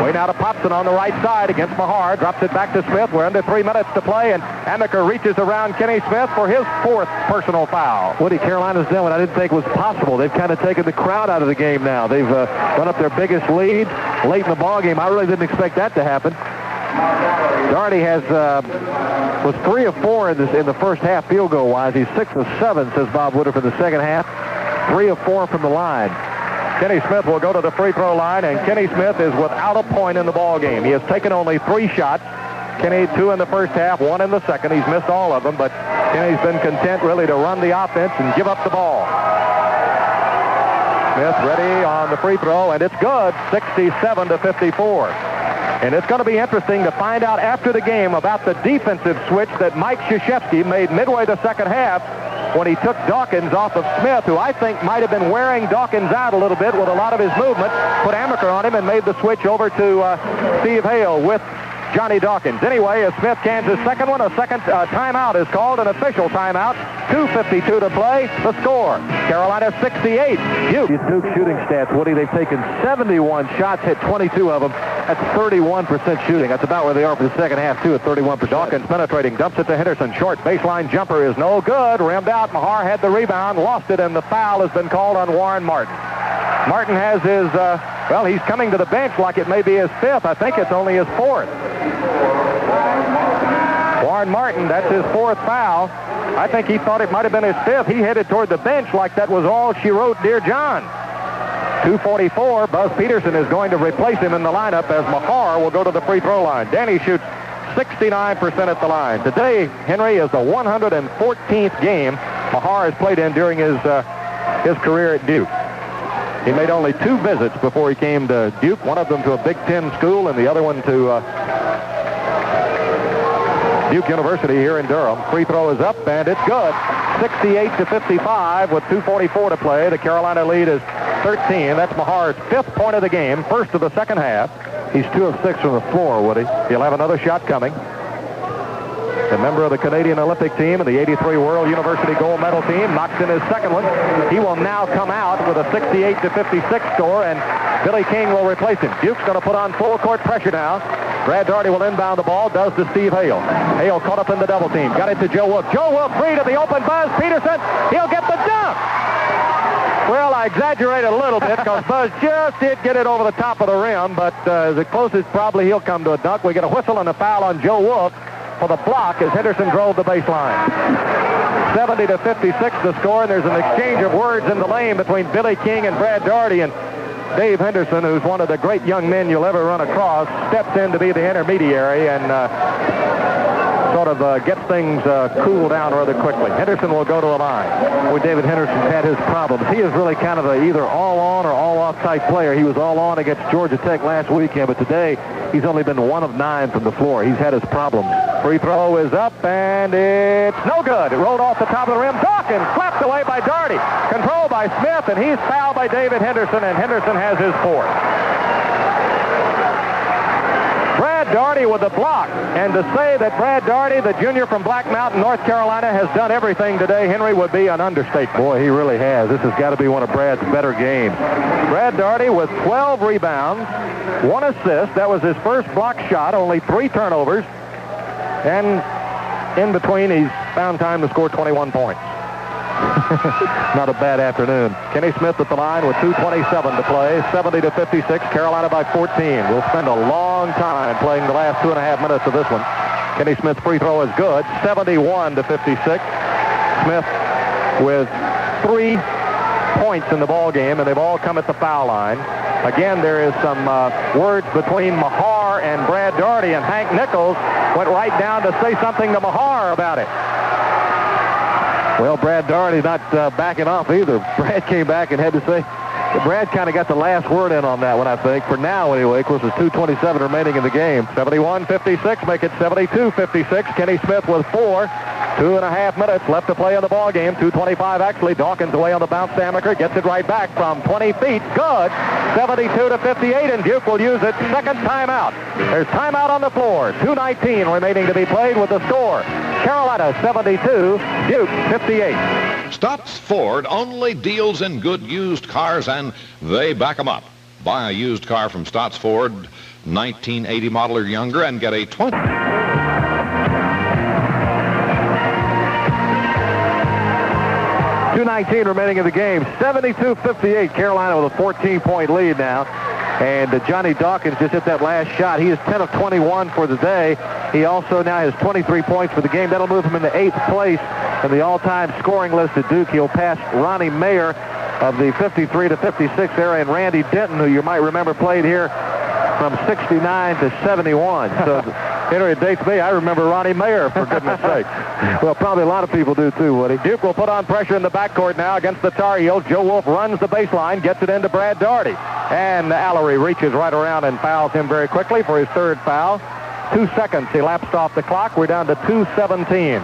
Way now to Popson on the right side against Mahar. Drops it back to Smith. We're under 3 minutes to play, and Amaker reaches around Kenny Smith for his 4th personal foul. Woody, Carolina's done what I didn't think was possible. They've kind of taken the crowd out of the game now. They've run up their biggest lead late in the ball game. I really didn't expect that to happen. Doherty was 3 of 4 in the first half field goal wise. He's 6 of 7, says Bob Woodruff, in the second half. 3 of 4 from the line. Kenny Smith will go to the free throw line, and Kenny Smith is without a point in the ball game. He has taken only 3 shots. Kenny 2 in the first half, 1 in the second. He's missed all of them, but Kenny's been content really to run the offense and give up the ball. Smith ready on the free throw, and it's good, 67-54. And it's going to be interesting to find out after the game about the defensive switch that Mike Krzyzewski made midway the second half when he took Dawkins off of Smith, who I think might have been wearing Dawkins out a little bit with a lot of his movement, put Amaker on him and made the switch over to Steve Hale with Johnny Dawkins. Anyway, as Smith cans his second one, a second timeout is called, an official timeout. 2:52 to play. The score, Carolina 68. Duke shooting stats, Woody. They've taken 71 shots, hit 22 of them. That's 31% shooting. That's about where they are for the second half, too, at 31%. Dawkins penetrating, dumps it to Henderson. Short baseline jumper is no good. Rimmed out. Mahar had the rebound, lost it, and the foul has been called on Warren Martin. Martin has his, he's coming to the bench like it may be his 5th. I think it's only his 4th. Warren Martin, that's his 4th foul. I think he thought it might have been his 5th. He headed toward the bench like that was all she wrote, Dear John. 2:44. Buzz Peterson is going to replace him in the lineup as Mahar will go to the free throw line. Danny shoots 69% at the line. Today, Henry, is the 114th game Mahar has played in during his career at Duke. He made only 2 visits before he came to Duke, one of them to a Big Ten school and the other one to Duke University here in Durham. Free throw is up, and it's good. 68-55 with 2:44 to play. The Carolina lead is 13. That's Mahar's 5th point of the game, first of the second half. He's 2 of 6 from the floor, Woody. He'll have another shot coming. A member of the Canadian Olympic team and the 83 World University gold medal team, knocks in his second one. He will now come out with a 68-56 score, and Billy King will replace him. Duke's going to put on full court pressure now. Brad Doherty will inbound the ball, does to Steve Hale. Hale caught up in the double team, got it to Joe Wolf. Joe Wolf free to the open Buzz Peterson. He'll get the dunk. Well, I exaggerated a little bit because Buzz just did get it over the top of the rim, but the closest probably he'll come to a dunk. We get a whistle and a foul on Joe Wolf for the block as Henderson drove the baseline. 70-56 the score, and there's an exchange of words in the lane between Billy King and Brad Doherty, and Dave Henderson, who's one of the great young men you'll ever run across, steps in to be the intermediary and sort of gets things cooled down rather quickly. Henderson will go to the line. Boy, David Henderson's had his problems. He is really kind of a either all-on or all-off type player. He was all-on against Georgia Tech last weekend, but today he's only been 1 of 9 from the floor. He's had his problems. Free throw is up, and it's no good. It rolled off the top of the rim. Dawkins slapped away by Doherty. Controlled by Smith, and he's fouled by David Henderson, and Henderson has his 4th. Brad Doherty with the block. And to say that Brad Doherty, the junior from Black Mountain, North Carolina, has done everything today, Henry, would be an understatement. Boy, he really has. This has got to be one of Brad's better games. Brad Doherty with 12 rebounds, 1 assist. That was his first block shot, only 3 turnovers. And in between, he's found time to score 21 points. Not a bad afternoon. Kenny Smith at the line with 2:27 to play. 70-56, Carolina by 14. We'll spend a long time playing the last 2.5 minutes of this one. Kenny Smith's free throw is good. 71-56. Smith with 3 points in the ball game, and they've all come at the foul line. Again, there is some words between Mahar and and Brad Daugherty and Hank Nichols went right down to say something to Mahar about it. Well, Brad Daugherty's not backing off either. Brad came back and had to say, Brad kind of got the last word in on that one, I think. For now, anyway. Of course, there's 2:27 remaining in the game. 71-56, make it 72-56. Kenny Smith with 4. 2.5 minutes left to play in the ball game. 2:25 actually. Dawkins away on the bounce to Amaker. Gets it right back from 20 feet. Good. 72-58, and Duke will use its second timeout. There's timeout on the floor. 2:19 remaining to be played with the score. Carolina 72, Duke 58. Stotts Ford only deals in good used cars, and they back them up. Buy a used car from Stotts Ford, 1980 model or younger, and get a 2:19 remaining in the game. 72-58. Carolina with a 14-point lead now. And Johnny Dawkins just hit that last shot. He is 10 of 21 for the day. He also now has 23 points for the game. That'll move him into 8th place in the all-time scoring list at Duke. He'll pass Ronnie Mayer of the 53-56 era, and Randy Denton, who you might remember played here from 69 to 71. So Henry, it dates me. I remember Ronnie Mayer, for goodness sake. Well, probably a lot of people do too, Woody. Duke will put on pressure in the backcourt now against the Tar Heels. Joe Wolf runs the baseline, gets it into Brad Daugherty. And Allery reaches right around and fouls him very quickly for his third foul. 2 seconds elapsed off the clock. We're down to 2:17.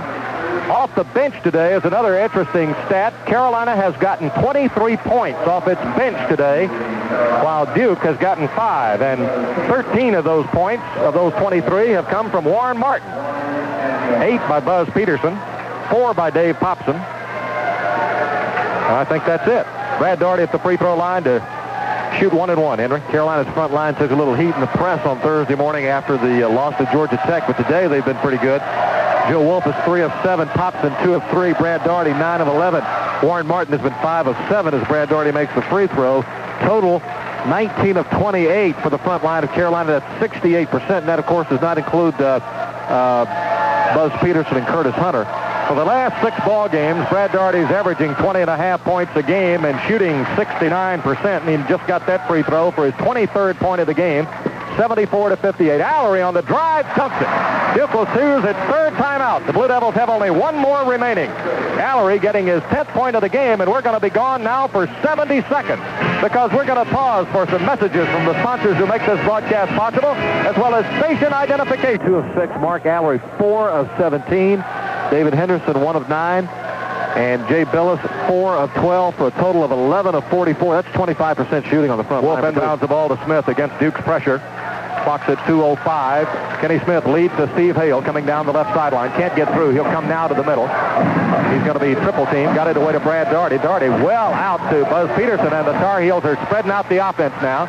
Off the bench today is another interesting stat. Carolina has gotten 23 points off its bench today, while Duke has gotten 5. And 13 of those points, of those 23, have come from Warren Martin. 8 by Buzz Peterson, 4 by Dave Popson. I think that's it. Brad Daugherty at the free throw line to shoot 1-1, Henry. Carolina's front line took a little heat in the press on Thursday morning after the loss to Georgia Tech, but today they've been pretty good. Joe Wolf is 3 of 7, Popson 2 of 3, Brad Daugherty 9 of 11. Warren Martin has been 5 of 7 as Brad Daugherty makes the free throw. Total 19 of 28 for the front line of Carolina. That's 68%, and that, of course, does not include Buzz Peterson and Curtis Hunter. For the last 6 ball games, Brad Daugherty's averaging 20.5 points a game and shooting 69%, and he just got that free throw for his 23rd point of the game. 74-58. Allery on the drive, dunks it. Duke will choose its third timeout. The Blue Devils have only 1 more remaining. Allery getting his 10th point of the game, and we're going to be gone now for 70 seconds because we're going to pause for some messages from the sponsors who make this broadcast possible, as well as station identification. 2 of 6, Mark Allery 4 of 17. David Henderson 1 of 9. And Jay Billis 4 of 12 for a total of 11 of 44. That's 25% shooting on the front line. Wolf inbounds the ball to Smith against Duke's pressure. Clock's at 2:05. Kenny Smith leads to Steve Hale coming down the left sideline. Can't get through. He'll come now to the middle. He's going to be triple team. Got it away to Brad Daugherty. Daugherty well out to Buzz Peterson, and the Tar Heels are spreading out the offense now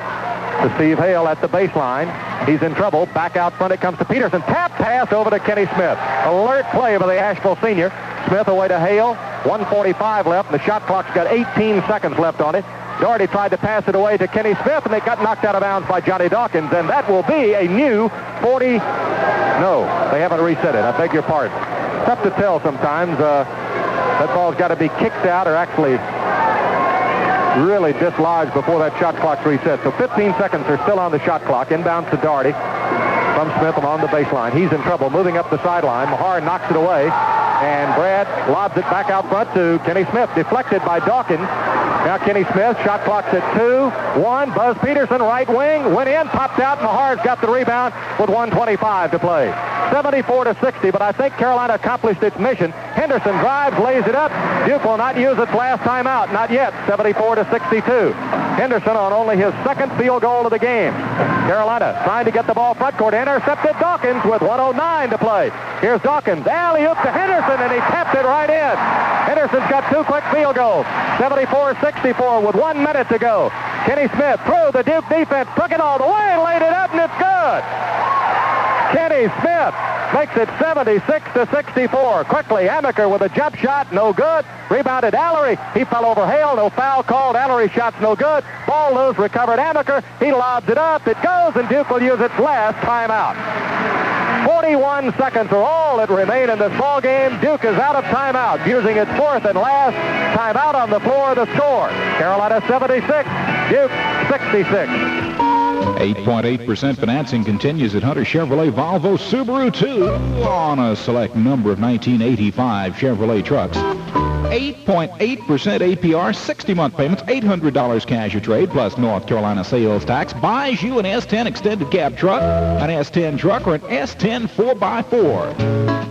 to Steve Hale at the baseline. He's in trouble. Back out front it comes to Peterson. Tap pass over to Kenny Smith. Alert play by the Asheville senior. Smith away to Hale. 1:45 left. The shot clock's got 18 seconds left on it. Daugherty tried to pass it away to Kenny Smith, and it got knocked out of bounds by Johnny Dawkins, and that will be a new 40. No, they haven't reset it. I beg your pardon. Tough to tell sometimes. That ball's got to be kicked out or actually really dislodged before that shot clock's reset. So 15 seconds are still on the shot clock. Inbounds to Daugherty from Smith along the baseline. He's in trouble. Moving up the sideline. Mahar knocks it away, and Brad lobs it back out front to Kenny Smith. Deflected by Dawkins. Now Kenny Smith, shot clock's at 2-1. Buzz Peterson, right wing, went in, popped out. Mahar's got the rebound with 1:25 to play. 74-60, but I think Carolina accomplished its mission. Henderson drives, lays it up. Duke will not use its last timeout. Not yet. 74-62. Henderson on only his 2nd field goal of the game. Carolina trying to get the ball front court. Intercepted Dawkins with 1:09 to play. Here's Dawkins. Alley-oop to Henderson, and he tapped it right in. Henderson's got 2 quick field goals. 74-64 with 1 minute to go. Kenny Smith through the Duke defense. Took it all the way, laid it up, and it's good. Kenny Smith makes it 76-64. Quickly, Amaker with a jump shot, no good. Rebounded Allery. He fell over Hale, no foul called. Allery shot's no good. Ball loose, recovered Amaker. He lobs it up. It goes, and Duke will use its last timeout. 41 seconds are all that remain in this ball game. Duke is out of timeout, using its 4th and last timeout on the floor. The score: Carolina 76, Duke 66. 8.8% financing continues at Hunter Chevrolet, Volvo, Subaru, too, on a select number of 1985 Chevrolet trucks. 8.8% APR, 60-month payments, $800 cash or trade, plus North Carolina sales tax. Buys you an S10 extended cab truck, an S10 truck, or an S10 4x4.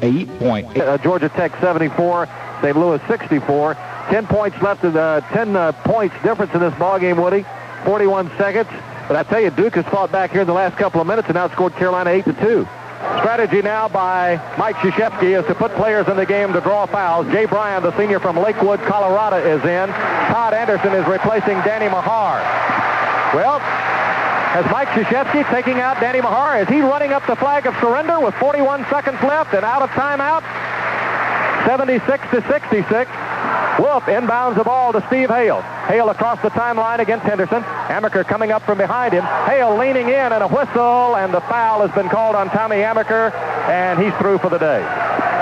8.8. Georgia Tech 74, St. Louis 64. 10 points left in the 10 points difference in this ballgame, Woody. 41 seconds. But I tell you, Duke has fought back here in the last couple of minutes and outscored Carolina 8-2. Strategy now by Mike Krzyzewski is to put players in the game to draw fouls. Jay Bryan, the senior from Lakewood, Colorado, is in. Todd Anderson is replacing Danny Mahar. Well, has Mike Krzyzewski taking out Danny Mahar? Is he running up the flag of surrender with 41 seconds left and out of timeout? 76-66. Wolf inbounds the ball to Steve Hale. Hale across the timeline against Henderson. Amaker coming up from behind him. Hale leaning in and a whistle, and the foul has been called on Tommy Amaker, and he's through for the day.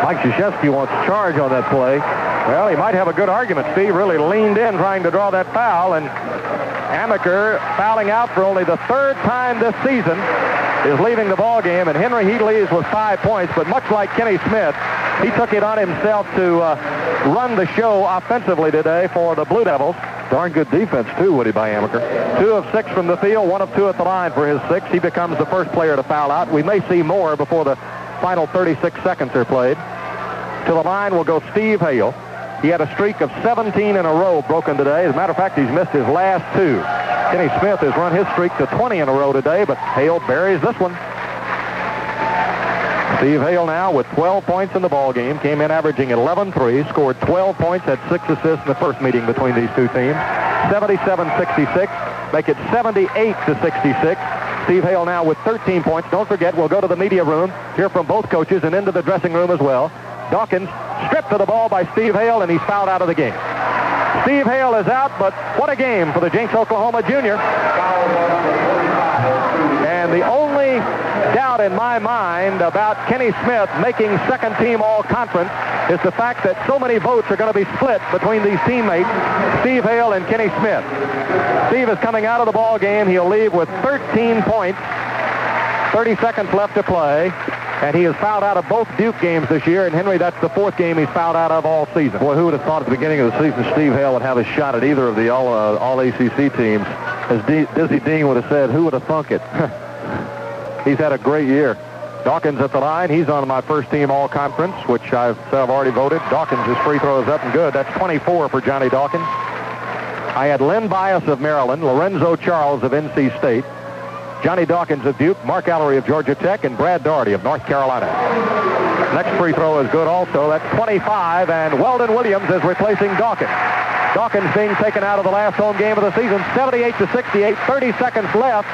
Mike Krzyzewski wants to charge on that play. Well, he might have a good argument. Steve really leaned in trying to draw that foul, and Amaker, fouling out for only the third time this season, is leaving the ball game, and Henry he leaves with 5 points, but much like Kenny Smith, he took it on himself to run the show offensively today for the Blue Devils. Darn good defense, too, Woody, by Amaker. 2 of 6 from the field, 1 of 2 at the line for his 6. He becomes the first player to foul out. We may see more before the final 36 seconds are played. To the line will go Steve Hale. He had a streak of 17 in a row broken today. As a matter of fact, he's missed his last 2. Kenny Smith has run his streak to 20 in a row today, but Hale buries this one. Steve Hale now with 12 points in the ball game. Came in averaging 11 threes, scored 12 points, had 6 assists in the first meeting between these two teams. 77-66, make it 78-66. Steve Hale now with 13 points. Don't forget, we'll go to the media room, hear from both coaches, and into the dressing room as well. Dawkins stripped of the ball by Steve Hale, and he's fouled out of the game. Steve Hale is out, but what a game for the Jinx Oklahoma junior. And the only doubt in my mind about Kenny Smith making second team all-conference is the fact that so many votes are going to be split between these teammates, Steve Hale and Kenny Smith. Steve is coming out of the ball game. He'll leave with 13 points, 30 seconds left to play. And he has fouled out of both Duke games this year. And, Henry, that's the 4th game he's fouled out of all season. Boy, who would have thought at the beginning of the season Steve Hale would have a shot at either of the all-ACC teams? As Dizzy Dean would have said, who would have thunk it? He's had a great year. Dawkins at the line. He's on my first team all-conference, which I've already voted. Dawkins, his free throw is up and good. That's 24 for Johnny Dawkins. I had Len Bias of Maryland, Lorenzo Charles of NC State, Johnny Dawkins of Duke, Mark Allery of Georgia Tech, and Brad Daugherty of North Carolina. Next free throw is good also. That's 25, and Weldon Williams is replacing Dawkins. Dawkins being taken out of the last home game of the season, 78-68, 30 seconds left.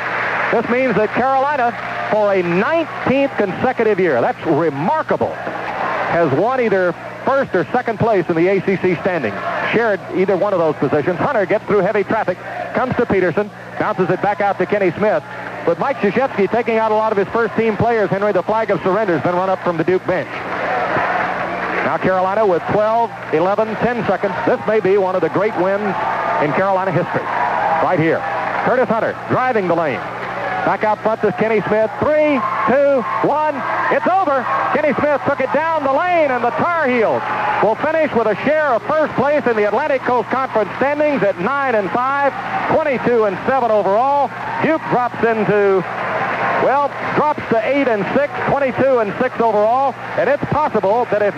This means that Carolina, for a 19th consecutive year, that's remarkable, has won either first or second place in the ACC standings. Shared either one of those positions. Hunter gets through heavy traffic, comes to Peterson, bounces it back out to Kenny Smith. But Mike Krzyzewski taking out a lot of his first-team players. Henry, the flag of surrender has been run up from the Duke bench. Now Carolina with 12, 11, 10 seconds. This may be one of the great wins in Carolina history. Right here. Curtis Hunter driving the lane. Back out front to Kenny Smith. 3, 2, 1. It's over. Kenny Smith took it down the lane, and the Tar Heels will finish with a share of first place in the Atlantic Coast Conference standings at 9-5, 22-7 overall. Duke drops to 8-6, 22-6 overall, and it's possible that if